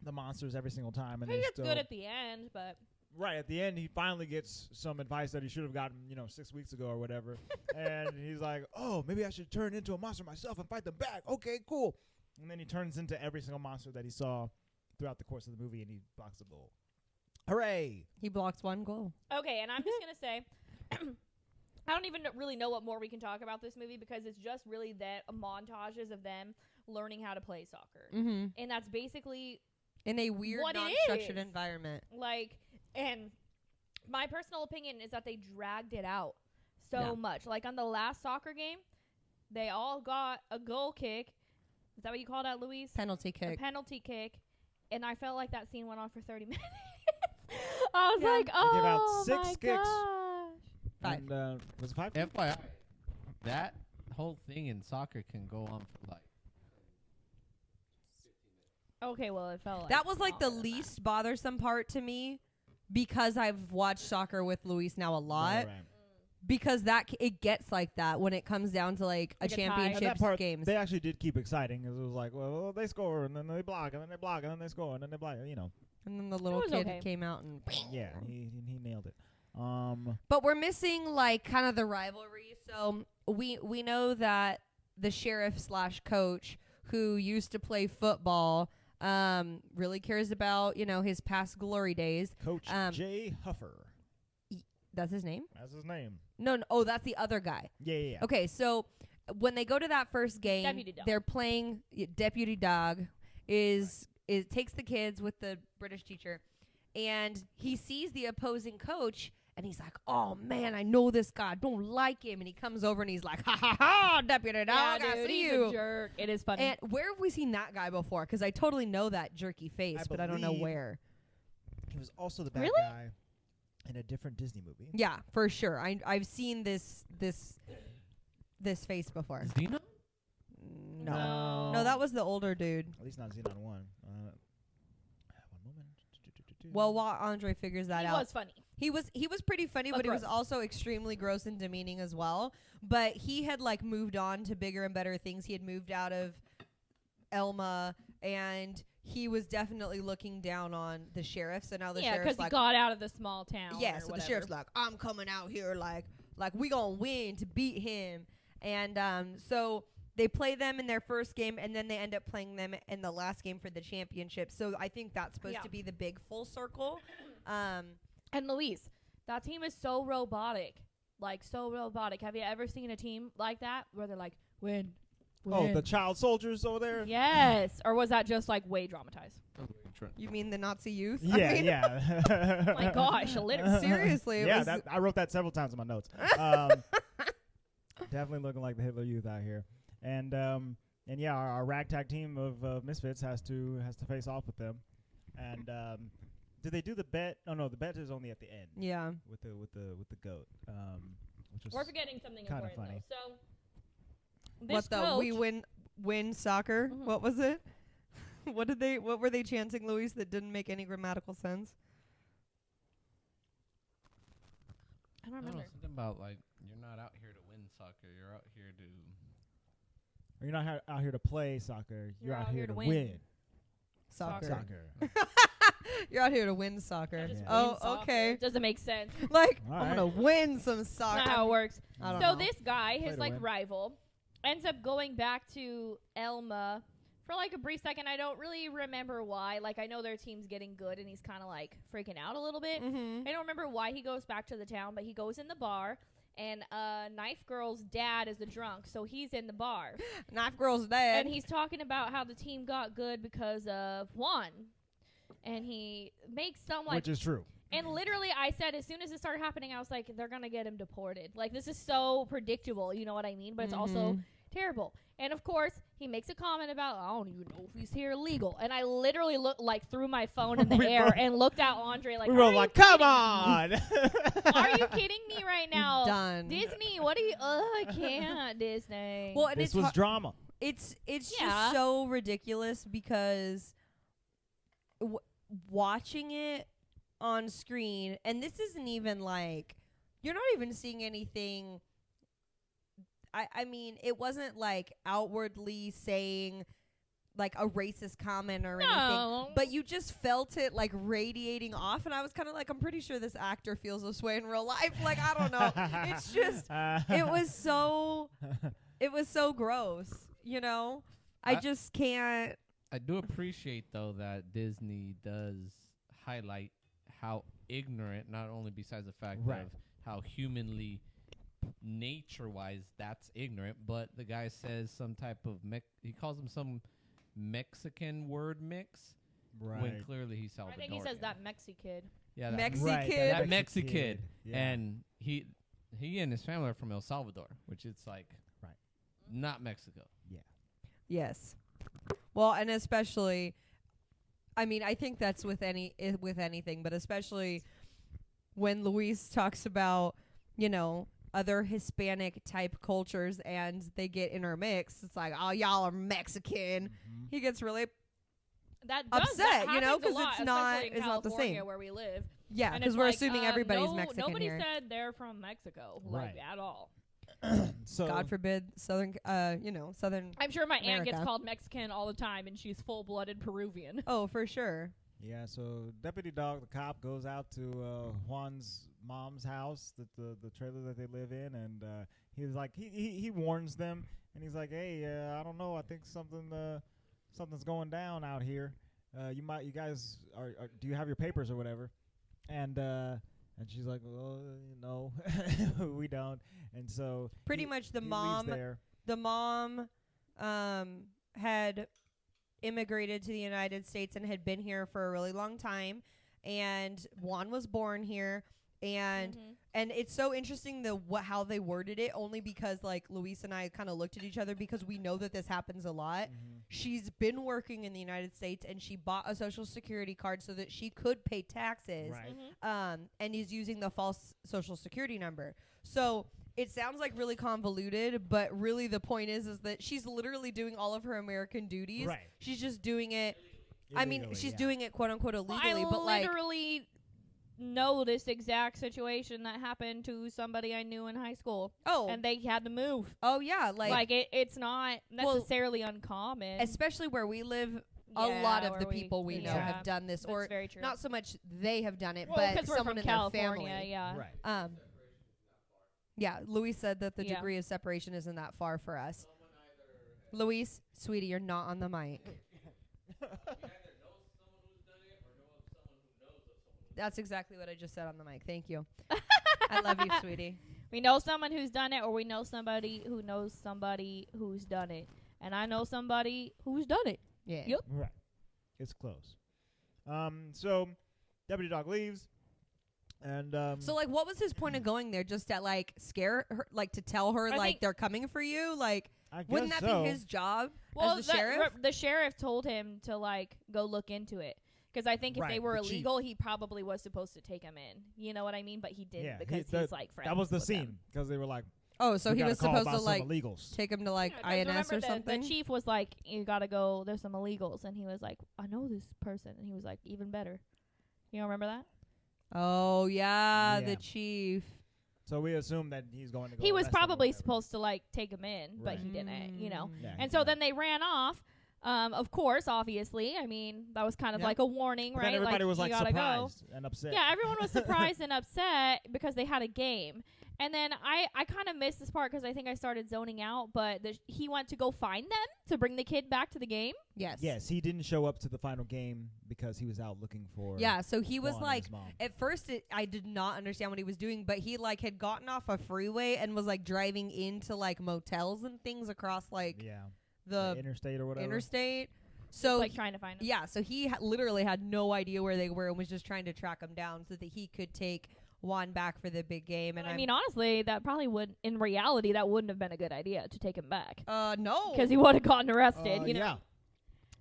the monsters every single time. And He they gets still good at the end, but right at the end he finally gets some advice that he should have gotten 6 weeks ago or whatever. And he's like, oh, maybe I should turn into a monster myself and fight them back. Okay, cool. And then he turns into every single monster that he saw throughout the course of the movie, and he blocks the goal. Hooray! He blocks one goal. okay. And I'm just gonna say, I don't even really know what more we can talk about this movie because it's just really that montages of them learning how to play soccer, Mm-hmm. and that's basically In a weird, What it non-structured is. environment. like. And my personal opinion is that they dragged it out so Yeah. much. Like on the last soccer game, they all got a goal kick. Is that what you call that, Louise? Penalty A kick. penalty kick. and I felt like that scene went on for 30 minutes. I was Yeah. like, They give out oh 6 my kicks. gosh. 5. And, was it 5? FYI, that whole thing in soccer can go on for like. Okay, well, it felt like That was like the longer than that. least bothersome part to me because I've watched soccer with Luis now a lot. Right. Because it gets like that when it comes down to like a Like a tie. And championship that part, games. they actually did keep exciting. 'Cause it was like, well, they score, and then they block, and then they block, and then they score, and then they block, And then the little was kid okay. came out and. Yeah, he nailed it. But we're missing like kind of the rivalry. So we know that the sheriff / coach who used to play football really cares about his past glory days. Coach Jay Huffer. That's his name? That's his name. No, oh, that's the other guy. Yeah. Okay, so when they go to that first game, Deputy Dog. they're playing Deputy Dog takes the kids with the British teacher, and he sees the opposing coach, and he's like, "Oh man, I know this guy. Don't like him." And he comes over and he's like, "Ha ha ha, Deputy Dog, Yeah, I dude, see he's you." a jerk. It is funny. And where have we seen that guy before? Because I totally know that jerky face, but I don't know believe- where. He was also the bad Really? guy in a different Disney movie. Yeah, for sure. I've seen this face before. Xeno? No, that was the older dude. At least not Xenon 1. One moment. Well, while Andre figures that he out, was funny. he was pretty funny, But but he was gross. also extremely gross and demeaning as well. But he had like moved on to bigger and better things. He had moved out of Elma, and he was definitely looking down on the sheriff. So now the Yeah, sheriff's because he like, got out of the small town. yeah. or So the whatever. sheriff's like, I'm coming out here like we gonna win to beat him. And so they play them in their first game, and then they end up playing them in the last game for the championship. So I think that's supposed to be the big full circle. And Luis, that team is so robotic. Like, so robotic. Have you ever seen a team like that where they're like, win? Oh, the child soldiers over there? Yes. Or was that just, like, way dramatized? You mean the Nazi youth? Yeah, I mean, yeah. Oh, my gosh. Literally. seriously. It was I wrote that several times in my notes. Definitely looking like the Hitler Youth out here. And yeah, our ragtag team of misfits has to face off with them. And did they do the bet? Oh no, the bet is only at the end. Yeah. With the goat. Which was We're forgetting something kinda important, funny. though. So, this What the coach, we win soccer? Mhm. What was it? What were they chanting, Luis, that didn't make any grammatical sense? I don't I don't know, remember. something about like you're not out here to win soccer. You're out here to. Or you're not out here to play soccer. You're out here to win. Soccer. Soccer. You're out here to win soccer. Just Oh, win soccer. okay. Doesn't make sense. Like, All I'm right. gonna win some That's soccer. not how it works. I don't So know. this guy, Play his to like win. rival, ends up going back to Elma for like a brief second. I don't really remember why. Like, I know their team's getting good, and he's kind of like freaking out a little bit. Mm-hmm. I don't remember why he goes back to the town, but he goes in the bar, and Knife Girl's dad is the drunk, so he's in the bar, Knife Girl's dad. and he's talking about how the team got good because of Juan, and he makes some like. Which is true. And literally, I said, as soon as it started happening, I was like, they're going to get him deported. Like, this is so predictable, you know what I mean? But it's also terrible. And, of course, he makes a comment about, I don't even know if he's here legal. And I literally threw my phone in the We air both- and looked at Andre like, we are were you like, kidding come me? on! Are you kidding me right now? Done. Disney, what are you? I can't, Disney. Well, and This it's was har- drama. it's Yeah. just so ridiculous because watching it on screen, and this isn't even like you're not even seeing anything. I mean, it wasn't like outwardly saying like a racist comment or anything, No. but you just felt it like radiating off, and I was kind of like, I'm pretty sure this actor feels this way in real life. Like, I don't know. It's just it was so gross, you know? I I- just can't. I do appreciate though that Disney does highlight how ignorant, not only besides the fact Right. of how humanly, nature-wise, that's ignorant, but the guy says some type of he calls him some Mexican word mix when clearly he's Salvadorian. I think he says that Mexi kid. Yeah, that Mexi-kid. that Mexi kid, Yeah. and he and his family are from El Salvador, which it's like Right. not Mexico. Yes. Well, and especially I mean, I think that's with anything, but especially when Luis talks about, other Hispanic type cultures and they get intermixed. It's like, oh, y'all are Mexican. Mm-hmm. He gets really upset, because it's not the same where we live. Yeah, And because it's we're like, assuming everybody's Mexican nobody here. said they're from Mexico, Right. at all. So God forbid, southern. I'm sure my aunt gets America. called Mexican all the time, and she's full-blooded Peruvian. Oh, for sure. yeah, so Deputy Dog, the cop, goes out to Juan's mom's house, the trailer that they live in, and he's like, he warns them, and he's like, hey, I don't know, I think something's going down out here. You guys do you have your papers or whatever? And she's like, well, no, we don't. And so Pretty much the he mom. leaves there. The mom had immigrated to the United States and had been here for a really long time, and Juan was born here, and it's so interesting how they worded it, only because like Luis and I kind of looked at each other because we know that this happens a lot. She's been working in the United States and she bought a social security card so that she could pay taxes, Right. and is using the false social security number. So it sounds like really convoluted, but really the point is that she's literally doing all of her American duties. Right. She's just doing it. I mean, Illegally, she's yeah. doing it quote unquote illegally, I but like, literally know this exact situation that happened to somebody I knew in high school, and they had to move. oh yeah, like it's not necessarily uncommon. especially where we live. A Yeah, lot of where the people we know yeah. have done this, That's or very true. not so much they have done it, Well, but 'cause we're someone from in California, their family. yeah. Right. Yeah, Luis said that the Yeah. degree of separation isn't that far for us. Luis, sweetie, you're not on the mic. That's exactly what I just said on the mic. Thank you. I love you, sweetie. We know someone who's done it, or we know somebody who knows somebody who's done it. And I know somebody who's done it. Yeah. Yep. Right. It's close. So Deputy Dog leaves, and So, like, what was his point of going there? Just to, like, scare her? Like, to tell her, I like, think- they're coming for you? Like, I wouldn't guess that so. be his job Well, as the sheriff? The sheriff told him to, like, go look into it. Because I think if they Right, were the chief. illegal, he probably was supposed to take him in. You know what I mean? But he didn't Yeah, because he- he's, like, friends That was the with them. scene because they were like, Oh, so we he gotta was call supposed about to, some like, illegals. take him to, like, Yeah, 'cause INS or remember something? The chief was like, you gotta go, there's some illegals. And he was like, I know this person. And he was like, even better. You don't remember that? Oh, yeah, Yeah. the chief. So we assume that he's going to go. He was arrest them or probably whatever. supposed to, like, take him in, but Right. he didn't, you know. Yeah, And he's so not. then they ran off. Of course, obviously. I mean, that was kind of Yeah. like a warning, But right? then everybody was you like gotta go. surprised and upset. Yeah, everyone was surprised and upset because they had a game. And then I kind of missed this part because I think I started zoning out, but he went to go find them to bring the kid back to the game. Yes. Yes, he didn't show up to the final game because he was out looking for. Yeah, so he was Juan and like, his mom. at first I did not understand what he was doing, but he like had gotten off a freeway and was like driving into like motels and things across like Yeah, the interstate or whatever. interstate. So Like trying to find them. yeah, so he literally had no idea where they were and was just trying to track them down so that he could take Juan back for the big game. And I mean, honestly, that probably would, in reality, that wouldn't have been a good idea to take him back. no, Because he would have gotten arrested, you know. Yeah.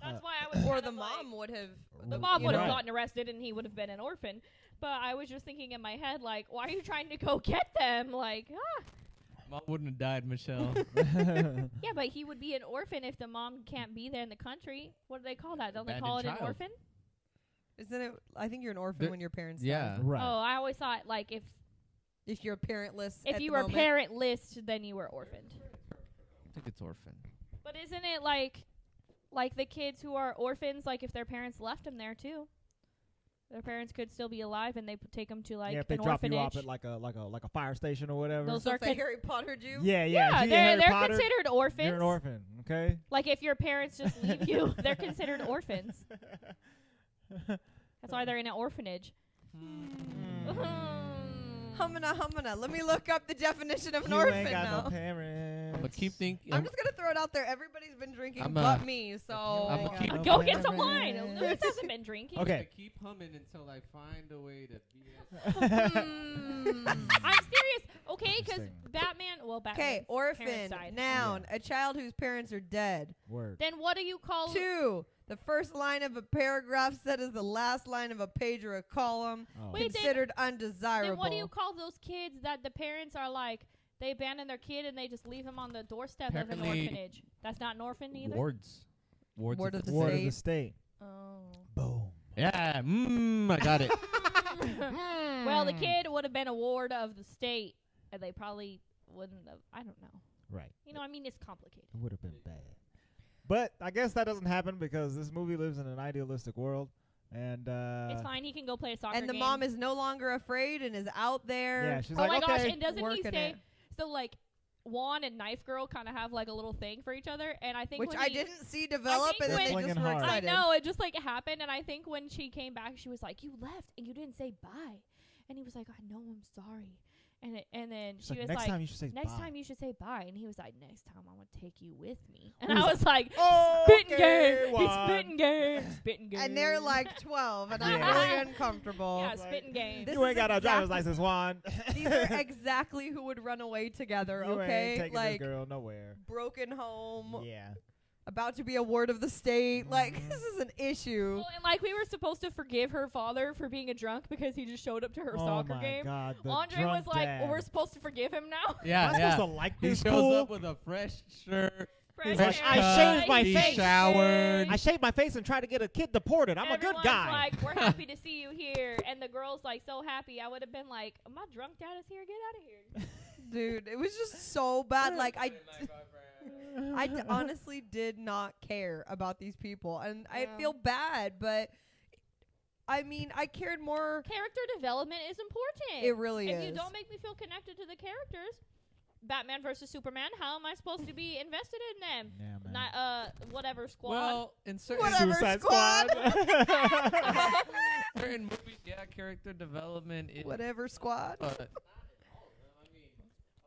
That's why I was or kind the of like- mom would have. The mom would have Right. gotten arrested and he would have been an orphan. But I was just thinking in my head, like, why are you trying to go get them? Like, Mom wouldn't have died, Michelle. yeah, but he would be an orphan if the mom can't be there in the country. What do they call that? Don't they call it Abandoned an child. orphan? Isn't it? I think you're an orphan There- when your parents yeah. die. Right. Oh, I always thought, like, If you're parentless, if at you the were moment. parentless, then you were orphaned. I think it's orphan. But isn't it like the kids who are orphans, like if their parents left them there too? Their parents could still be alive and they take them to like yeah, if they an drop you orphanage. off at like a fire station or whatever. Those So are if they kids- Harry Pottered you. yeah, Yeah, if you're they're Harry Potter, considered orphans. You're an orphan, okay? Like if your parents just leave you, they're considered orphans. That's why they're in an orphanage. Humana. Let me look up the definition of an You orphan ain't got now. no parents. But keep thinking. I'm just gonna throw it out there. Everybody's been drinking I'm but a- me, so I'm a keep- no Go get some wine. parents. Louis hasn't been drinking. Okay. Keep humming until I find a way to BS. I'm serious. Okay, because Interesting. Batman. Okay, orphan, noun, a child whose parents are dead. Word. Then what do you call 2, the first line of a paragraph said as the last line of a page or a column. Oh. Wait, Considered undesirable. Then what do you call those kids that the parents are like, they abandon their kid and they just leave him on the doorstep of an Apparently orphanage? That's not an orphan either? Wards. Ward of the Word of state. the state. Oh. Boom. Yeah, I got it. Well, the kid would have been a ward of the state, and they probably wouldn't have. I don't know. Right. You know, I mean, it's complicated. It would have been bad. But I guess that doesn't happen because this movie lives in an idealistic world. And It's fine. He can go play a soccer And the game. mom is no longer afraid and is out there. yeah, she's Oh like, my gosh! okay. And doesn't he working say it. so? Like, Juan and Knife Girl kind of have like a little thing for each other, and I think Which when I he, didn't see develop, think and then when- they They're just were flinging hard. I excited. know it just like happened, and I think when she came back, she was like, "You left and you didn't say bye," and he was like, "I know, I'm sorry," and then She's she like, was next like, time you should say "Next bye. time you should say bye," and he was like, "Next time I'm gonna take you with me," and Who's I that? was like, Oh, "Spitting okay, game, he's Juan. spitting game, spitting game," And they're like 12, and I'm Yeah. really uncomfortable. "Yeah, like- spitting game." This You ain't is got a driver's exactly- license, Juan. These are exactly who would run away together, You okay? ain't taking Like, this girl nowhere. broken home, Yeah. about to be a ward of the state. Like, Mhm. this is an issue. Well, and like we were supposed to forgive her father for being a drunk because he just showed up to her Oh soccer my game. God, the Andre was drunk like, dad. well, "We're supposed to forgive him now." Yeah, Am I yeah. supposed to like He this shows fool? up with a fresh shirt. Fresh like, air, I cut, shaved my he face. showered. I shaved my face and tried to get a kid deported. I'm a good Everyone's guy. like, "We're happy to see you here," and the girl's like so happy. I would have been like, "My drunk dad is here. Get out of here." Dude, it was just so bad. Like, honestly did not care about these people. And I Yeah. feel bad, but I mean, I cared more. Character development is important. It really if is. you don't make me feel connected to the characters, Batman versus Superman, how am I supposed to be invested in them? Yeah, man. Not whatever squad. Well, in certain Whatever. Suicide Squad. certain movies, yeah, character development is. Whatever squad. But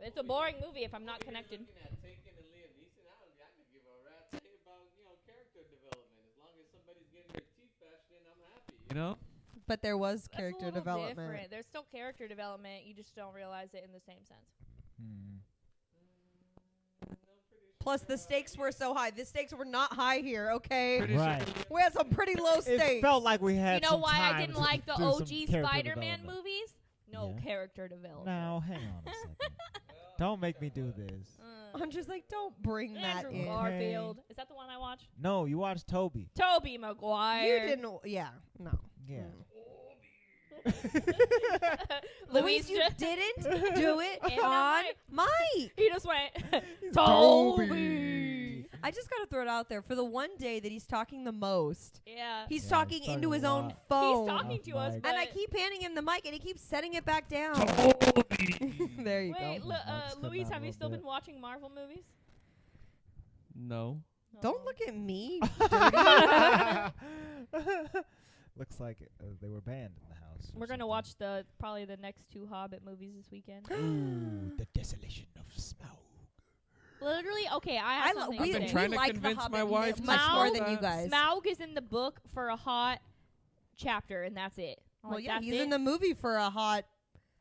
It's a boring movie if I'm not connected. looking at Taken and Liam Neeson, I could give a rat's about character development. As long as somebody's getting their teeth bashed in, I'm happy. You know. But there was That's character a little development. different. There's still character development. You just don't realize it in the same sense. Plus, the stakes were so high. The stakes were not high here, okay? Pretty Right. sure. We had some pretty low stakes. It felt like we had You know some why I time didn't to like the do some OG character Spider-Man development. movies? No Yeah. character development. Now, hang on a second. Don't make me do this. I'm just like, don't bring that Andrew in. Garfield. Is that the one I watched? No, you watched Toby. Toby Maguire. You didn't. Yeah. No. Yeah. Luis, you just- didn't do it And on I'm mic. He just went, Toby. Toby. I just got to throw it out there. For the one day that he's talking the most, Yeah. he's Yeah, talking he's into talking his a own lot. phone. He's talking to us, Mike. but And I keep handing him the mic, and he keeps setting it back down. There you wait, go. Mike's cutting Luis, out a have you little still bit. been watching Marvel movies? No. Don't look at me. Looks like they were banned in the house. or We're gonna something. watch probably the next 2 Hobbit movies this weekend. Ooh, the desolation of Smaug. Literally, okay, I have something I've to been say. trying to like convince the Hobbit my wife much to more watch than you that. guys. Smaug is in the book for a hot chapter, and that's it. I'm Well, like, yeah, that's he's it? in the movie for a hot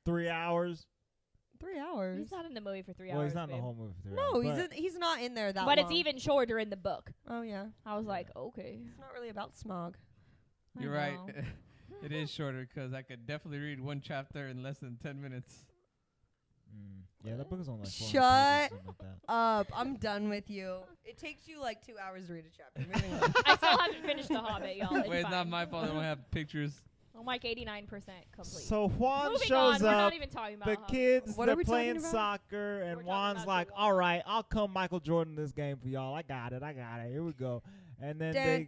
3 hours. 3 hours. He's not in the movie for 3 Well, hours. he's not in the babe. whole movie for 3 No, hours. he's not in there that But long. it's even shorter in the book. Oh yeah, I was like, okay. it's not really about smog. I You're right. know. It is shorter because I could definitely read one chapter in less than 10 minutes. Yeah, that book is only like 400 Shut pages, something like that. Up, I'm done with you. It takes you like 2 hours to read a chapter. Moving on. I still haven't finished The Hobbit, y'all. It's Wait, it's not fine. my fault. I don't have pictures. I'm like 89% complete. So Juan Moving shows on, we're up. not even talking about The Hobbit. kids, What are they're we talking playing about? soccer, and talking Juan's about like, the all right, I'll come Michael Jordan this game for y'all. I got it. Here we go. And then they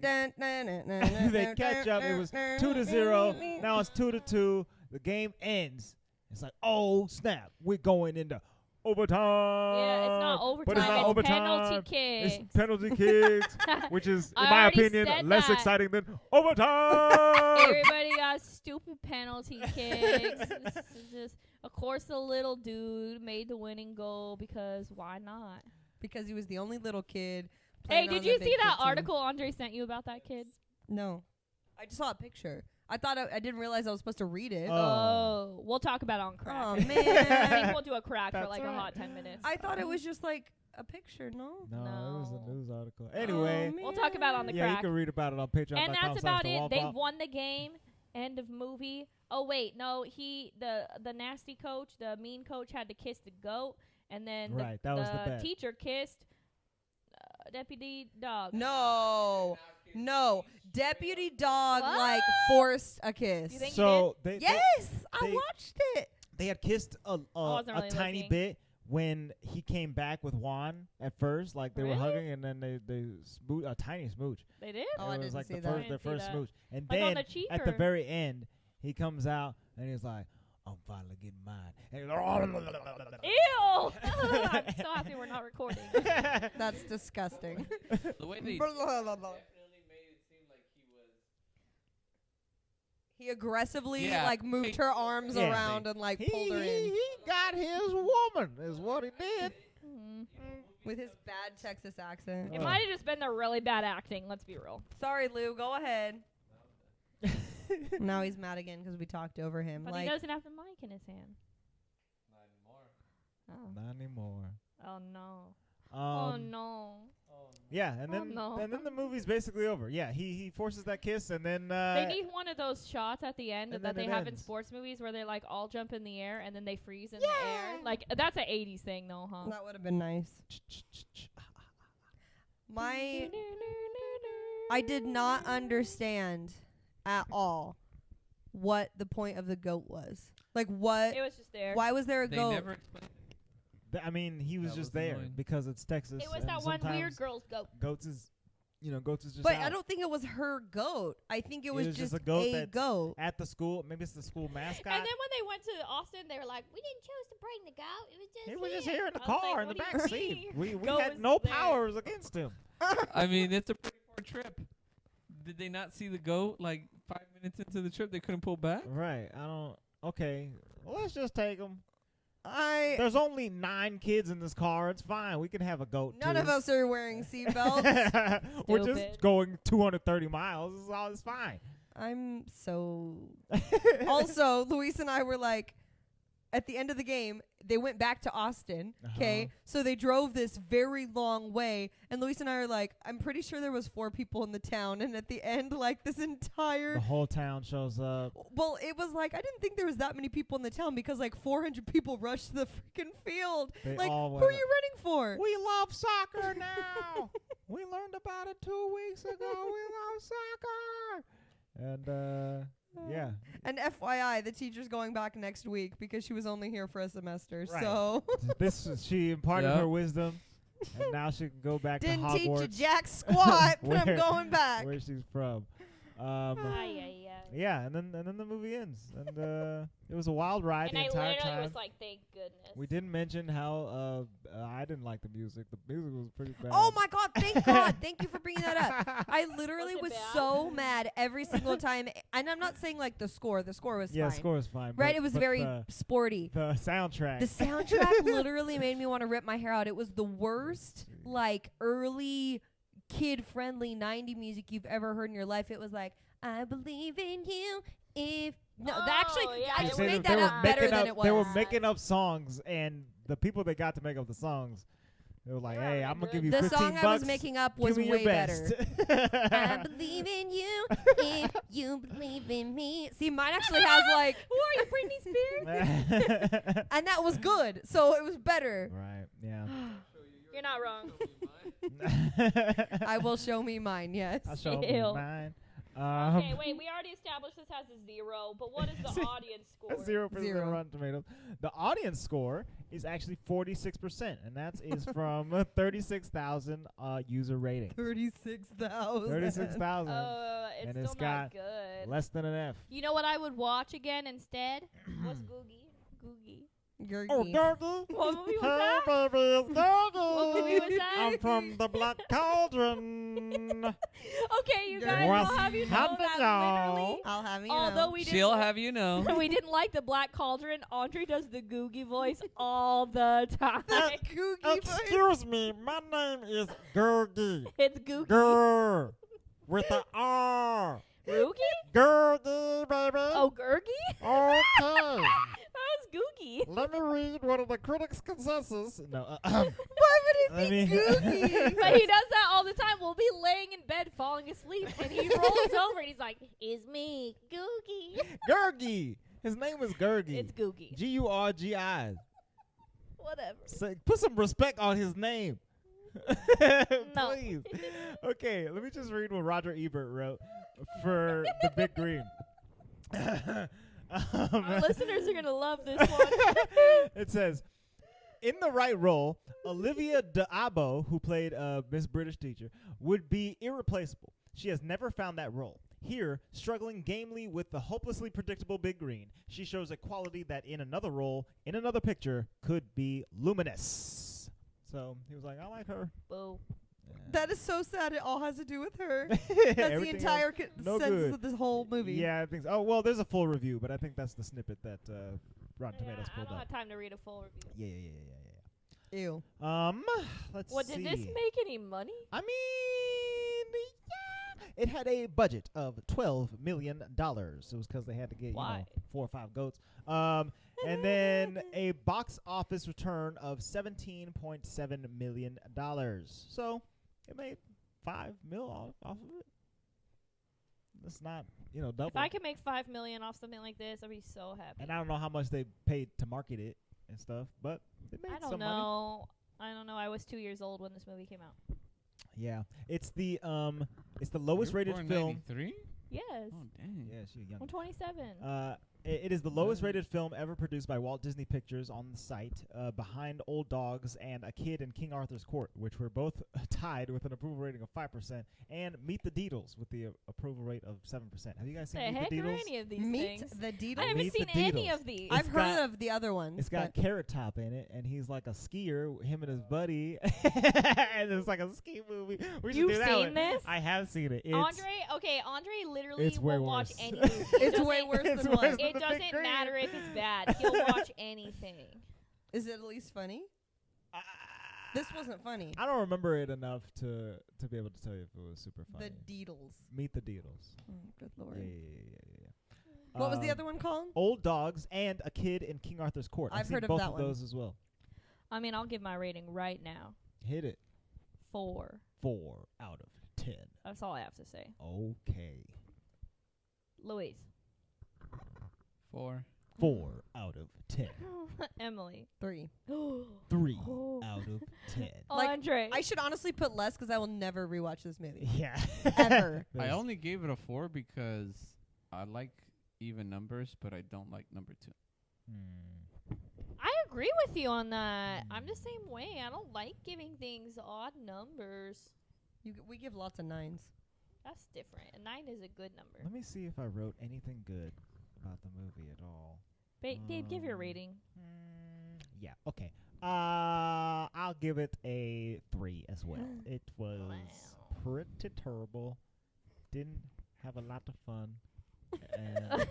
they catch up. It was 2-0. Now it's 2-2. The game ends. It's like, oh, snap. We're going into overtime. Yeah, it's not overtime. But it's not it's overtime. penalty kicks. It's penalty kicks, which is, in I my already opinion, said less that. exciting than overtime. Everybody got stupid penalty kicks. This is just, of course, the little dude made the winning goal because why not? because he was the only little kid. Hey, playing did on you the see big that kid team. article Andre sent you about that kid? No, I just saw a picture. I thought I didn't realize I was supposed to read it. Oh, we'll talk about it on crack. Oh, I think man. we'll do a crack for That's like a right. hot 10 minutes. I thought it was just like a picture, no? No, it was No. a news article. Anyway, Oh, We'll talk about it on the yeah, you crack. can read about it on Patreon. And that's about it. They won the game. End of movie. Oh wait, no, the nasty coach, the mean coach had to kiss the goat, and then Right, that was the bet. teacher kissed Deputy Dog. No. Deputy Dog What? forced a kiss. You think So Yes, I they- watched it. they had kissed wasn't really tiny looking. bit when he came back with Juan at first. Like they were Really? hugging, and then they a tiny smooch. They did? Oh, I it was didn't like see the that. I first, didn't their see first that. smooch, and Like on then the cheek at the or- very end, he comes out and he's like, "I'm finally getting mine." And he's like, Ew! I'm so happy we're not recording. That's disgusting. The way they Blah, blah, blah, blah. definitely made it seem like he was. He aggressively Yeah. moved her arms Yeah. around and pulled her in he got his woman, is what he did. Mm. with his bad Texas accent. It might have just been the really bad acting. Let's be real. Sorry, Lou. Go ahead. Now he's mad again because we talked over him. But he doesn't have the mic in his hand. Not anymore. Oh. Not anymore. Oh no. Oh Um, no. Yeah, and Oh, then no. and then the movie's basically over. Yeah, he forces that kiss, and then They need one of those shots at the end and that then they it have in ends. sports movies where they all jump in the air and then they freeze in the air. Like that's an 80s thing though, huh? That would have been nice. I did not understand at all what the point of the goat was. Like what? It was just there. Why was there a They goat? never explained it. I mean, he was That just was there annoying. because it's Texas. It was and that one weird sometimes girl's goat. Goats is just. But out. I don't think it was her goat. I think it was, was just just a goat a that's goat. at the school. Maybe it's the school mascot. And then when they went to Austin, they were like, "We didn't choose to bring the goat. It was just he was just here." here in the I was car like, in the "What do back you seat. mean? We Goat had was no there." powers against him. I mean, it's a pretty far trip. Did they not see the goat like 5 minutes into the trip? They couldn't pull back. Right. I don't. Okay. Well, let's just take him. I There's only 9 kids in this car. It's fine. We can have a goat. none too. of us are wearing seatbelts. We're Stupid. just going 230 miles. It's fine. I'm so. Also, Luis and I were like, at the end of the game, they went back to Austin. Okay, Uh-huh. so they drove this very long way, and Luis and I are like, I'm pretty sure there was 4 people in the town, and at the end, this The entire. whole town shows up. Well, it was I didn't think there was that many people in the town because 400 people rushed to the freaking field. They Like, all who went are you running for? We love soccer now. We learned about it 2 weeks ago. We love soccer. And yeah. And FYI, the teacher's going back next week because she was only here for a semester. Right. So She imparted Yep. her wisdom, and now she can go back didn't to teach you Hogwarts, jack squat, but I'm Where- going back. where she's from. Ay, ay, ay. Yeah, and then the movie ends, and it was a wild ride And the I entire literally time. was like, "Thank goodness." We didn't mention how I didn't like the music. The music was pretty bad. Oh my God! Thank God! Thank you for bringing that up. I literally Was was it bad? so mad every single time, and I'm not saying the score. The score was Yeah, fine. score is fine. Right? but- It was but very sporty. the soundtrack. The soundtrack literally made me want to rip my hair out. It was the worst, early kid-friendly 90s music you've ever heard in your life. It was like, I believe in you. Oh, Actually, yeah, I it just was made they that were up better making than up, it was. They were making up songs, and the people they got to make up the songs, they were like, They were "Hey, really I'm gonna good. give you The 15 song bucks. I was making up was Give me your way better. best." I believe in you if you believe in me. See, mine actually has Who are you, Britney Spears? and that was good, so it was better. Right. Yeah. You're not wrong. I will show me mine, yes. I'll show Ew. you mine. Okay, wait. We already established this has a 0, but what is the audience score? 0% Zero. Rotten Tomatoes. The audience score is actually 46%, and that is from 36,000 user ratings. 36,000. 36,000. It's And still it's not got good. Less than an F. You know what I would watch again instead? What's Googie? Googie. Gurgy. Gurgy. What movie was Hey, that? baby, it's Gurgy. What movie was that? I'm from the Black Cauldron. Okay, you guys, What's I'll have you know happening, that y'all? literally, I'll have you although know. we She'll didn't, have you know. we didn't like the Black Cauldron, Andre does the Googie voice all the time. Googie voice. Excuse me, my name is Gurgy. It's Googie. Gur with the R. Googie? Gurgy, baby. Oh, Gurgie? Okay. That was Googie. Let me read one of the critics' consensus. No, Why would it be Googie? But he does that all the time. We'll be laying in bed falling asleep, and he rolls over and he's like, "It's me, Googie." Gurgi. His name is Gurgi. It's Googie. Gurgi. Whatever. Put some respect on his name. No. Please. Okay, let me just read what Roger Ebert wrote for The Big Green. Our listeners are going to love this one. It says, in the right role, Olivia d'Abo, who played Miss British Teacher, would be irreplaceable. She has never found that role. Here, struggling gamely with the hopelessly predictable Big Green, she shows a quality that in another role, in another picture, could be luminous. So he was like, I like her. Boo. That is so sad. It all has to do with her. That's the Everything entire else, no sense good. of this whole movie. Yeah, I think so. Oh, well, there's a full review, but I think that's the snippet that Rotten Yeah, Tomatoes I pulled don't up. have time to read a full review. Yeah. Ew. Let's What, see. did this make any money? I mean, yeah. It had a budget of $12 million. It was because they had to get, Why? 4 or 5 goats. And then a box office return of $17.7 million. So it made $5 million off of it. That's not, double. If I could make $5 million off something like this, I'd be so happy. And I don't know how much they paid to market it and stuff, but it made I don't some money. know. I don't know. I was 2 years old when this movie came out. Yeah, it's the lowest You were rated born film. 93? Yes. Oh, dang. Yeah, she's young. I'm 27. It is the lowest rated film ever produced by Walt Disney Pictures on the site, behind Old Dogs and A Kid in King Arthur's Court, which were both tied with an approval rating of 5%, and Meet the Deedles with the approval rate of 7%. Have you guys The seen Meet heck the are Deedles? any of these Meet things? the Deedles. I haven't Meet the seen any Deedles. of these. I've It's heard got- of the other ones. It's got but Carrot Top in it, and he's like a skier, him and his buddy, and it's like a ski movie. We should You've do that seen one. this? I have seen it. It's, Andre literally it's way will watch worse. any movie. it's way worse It's than worse what? than It The Big doesn't Green. matter if it's bad. He'll watch anything. Is it at least funny? Ah. This wasn't funny. I don't remember it enough to be able to tell you if it was super funny. The Deedles. Meet the Deedles. Oh, good lord. Yeah. What was the other one called? Old Dogs and A Kid in King Arthur's Court. I've seen heard of both that of one. those as well. I mean, I'll give my rating right now. Hit it. 4. 4 out of 10. That's all I have to say. Okay. Louise. 4. 4 out of 10. Emily. 3. 3 Oh. out of 10. Like, Andre. I should honestly put less because I will never rewatch this movie. Yeah. Ever. I only gave it a 4 because I like even numbers, but I don't like number 2. I agree with you on that. I'm the same way. I don't like giving things odd numbers. We give lots of 9s. That's different. A 9 is a good number. Let me see if I wrote anything good about the movie at all. Gabe, give your rating. Yeah, okay. I'll give it a 3 as well. It was pretty terrible. Didn't have a lot of fun. And,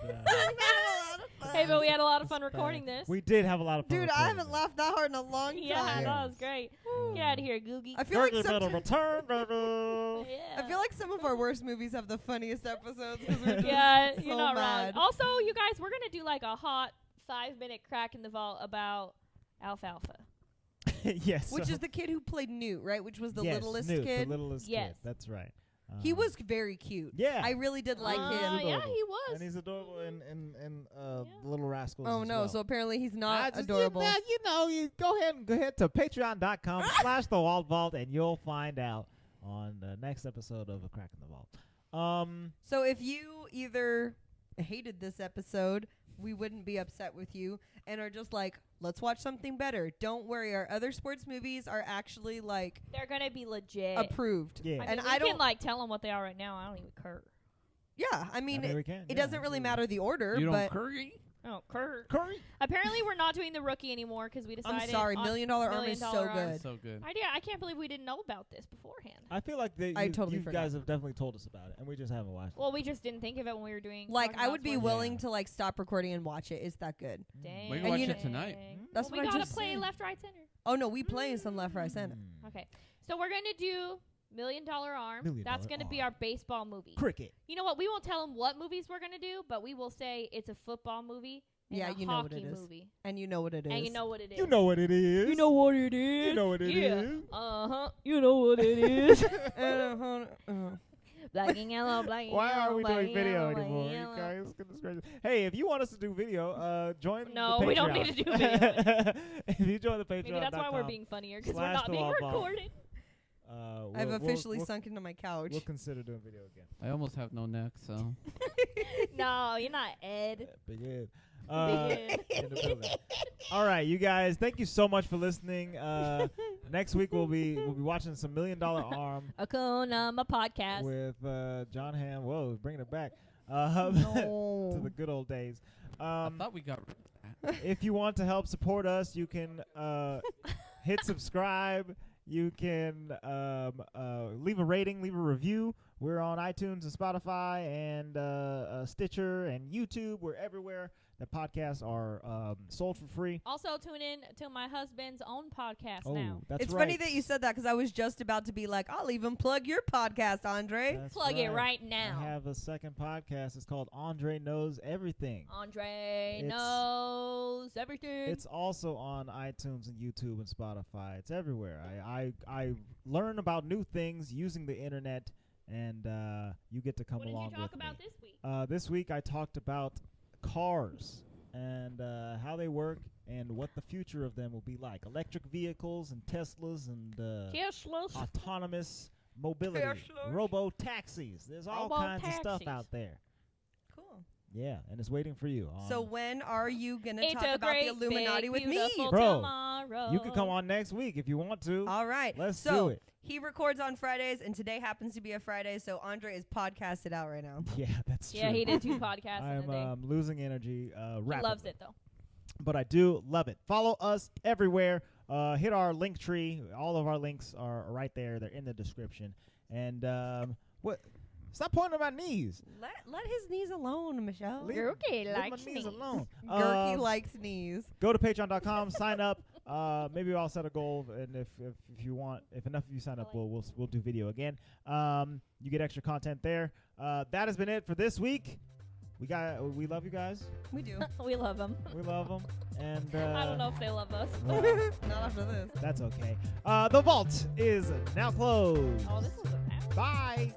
Hey, but we had a lot of it's fun recording bad. this. We did have a lot of fun. Dude, I recording haven't this. laughed that hard in a long time. Yeah, that Yes. was great. Get out of here, Googie. I feel like Gurgi better sometimes, return, baby. Yeah. I feel like some of our worst movies have the funniest episodes. 'Cause we're just Yeah, so you're not mad. wrong. Also, you guys, we're gonna do like a hot 5-minute crack in the vault about Alfalfa. Yes. Which so- is the kid who played Newt, right? Which was the yes, littlest Newt, kid. The littlest Yes. kid. That's right. He was very cute. Yeah. I really did like Yeah, him. he adorable. was. And he's adorable in Yeah. Little Rascals. Oh as no! well. So apparently he's not Just, adorable. You go ahead to patreon.com/the Walt Vault, and you'll find out on the next episode of A Crack in the Vault. So if you either hated this episode, we wouldn't be upset with you, and are just like, let's watch something better. Don't worry, our other sports movies are actually like They're gonna be legit. approved. Yeah. I mean, And we I can don't. like tell them what they are right now. I don't even care. Yeah, I mean, we can. it doesn't really matter the order, You don't but curry? Oh, Kurt. Curry. Apparently, we're not doing the rookie anymore because we decided. I'm sorry, on $1 Million Arm is so $1 Million Arm. good. So good. I can't believe we didn't know about this beforehand. I feel like I totally you forgot. guys have definitely told us about it, and we just haven't watched Well, we just didn't think of it when we were doing. Like, talking I about would be sports. willing Yeah. to like stop recording and watch it. It's that good. it. Dang. We can And watch you it tonight. That's well, what we I gotta just play said. left, right, center. Oh no, we playing some left, right, center. Okay, so we're gonna do $1 Million Arm. $1 Million That's going to be Arm. our baseball movie. Cricket. You know what? We won't tell them what movies we're going to do, but we will say it's a football movie and Yeah, a you know what hockey it is. movie. And you know what it is. And you know what it is. You know what it is. You know what it is. You know what it yeah. is. Uh-huh. You know what it is. Black and yellow, black and Why yellow, aren't we black doing and video yellow, black anymore? and You yellow. guys, goodness gracious. Hey, if you want us to do video, join No, the Patreon. we don't need to do video. If you join the Patreon, Maybe that's why we're being funnier, because we're slash not the being Walt Bomb. recorded. I've officially sunk into my couch. We'll consider doing video again. I almost have no neck, so. No, you're not Ed. Big Ed. Big In the building. All right, you guys. Thank you so much for listening. Next week we'll be watching some $1 Million Arm Akuna podcast. with John Hamm. Whoa, bringing it back to No. the good old days. I thought we got rid of that. If you want to help support us, you can hit subscribe. You can leave a rating, leave a review. We're on iTunes and Spotify and Stitcher and YouTube. We're everywhere that podcasts are sold for free. Also, tune in to my husband's own podcast Oh, now. that's It's right. funny that you said that because I was just about to be like, I'll even plug your podcast, Andre. That's Plug it right now. I have a second podcast. It's called Andre Knows Everything. Andre It's- knows everything. It's also on iTunes and YouTube and Spotify. It's everywhere. I learn about new things using the internet, and you get to come what did along you talk with about me. this week? This week I talked about cars and how they work and what the future of them will be like. Electric vehicles and Teslas and Teslas. autonomous mobility, Teslas. robo-taxis. There's all kinds of stuff Robo-taxis. out there. Cool. Yeah, and it's waiting for you. So when are you going to It's talk a about the great, Illuminati big, with me? beautiful Bro, tomorrow. You can come on next week if you want to. All right. Let's so do it. he records on Fridays, and today happens to be a Friday, so Andre is podcasted out right now. Yeah, that's true. Yeah, he did 2 podcasts in a I'm day. losing energy He rapidly. loves it, though. But I do love it. Follow us everywhere. Hit our link tree. All of our links are right there. They're in the description. And what? Stop pointing at my knees. Let his knees alone, Michelle. Leave- Gurky Leave my likes knees knees. alone. Gurky likes knees. Go to patreon.com, sign up. Maybe I'll set a goal, and if you want, if enough of you sign up, we'll do video again. You get extra content there. That has been it for this week. We love you guys. We do. We love him. We love them, and I don't know if they love us. well, Not after this. that's okay. The vault is now closed. Oh, this was a Bye.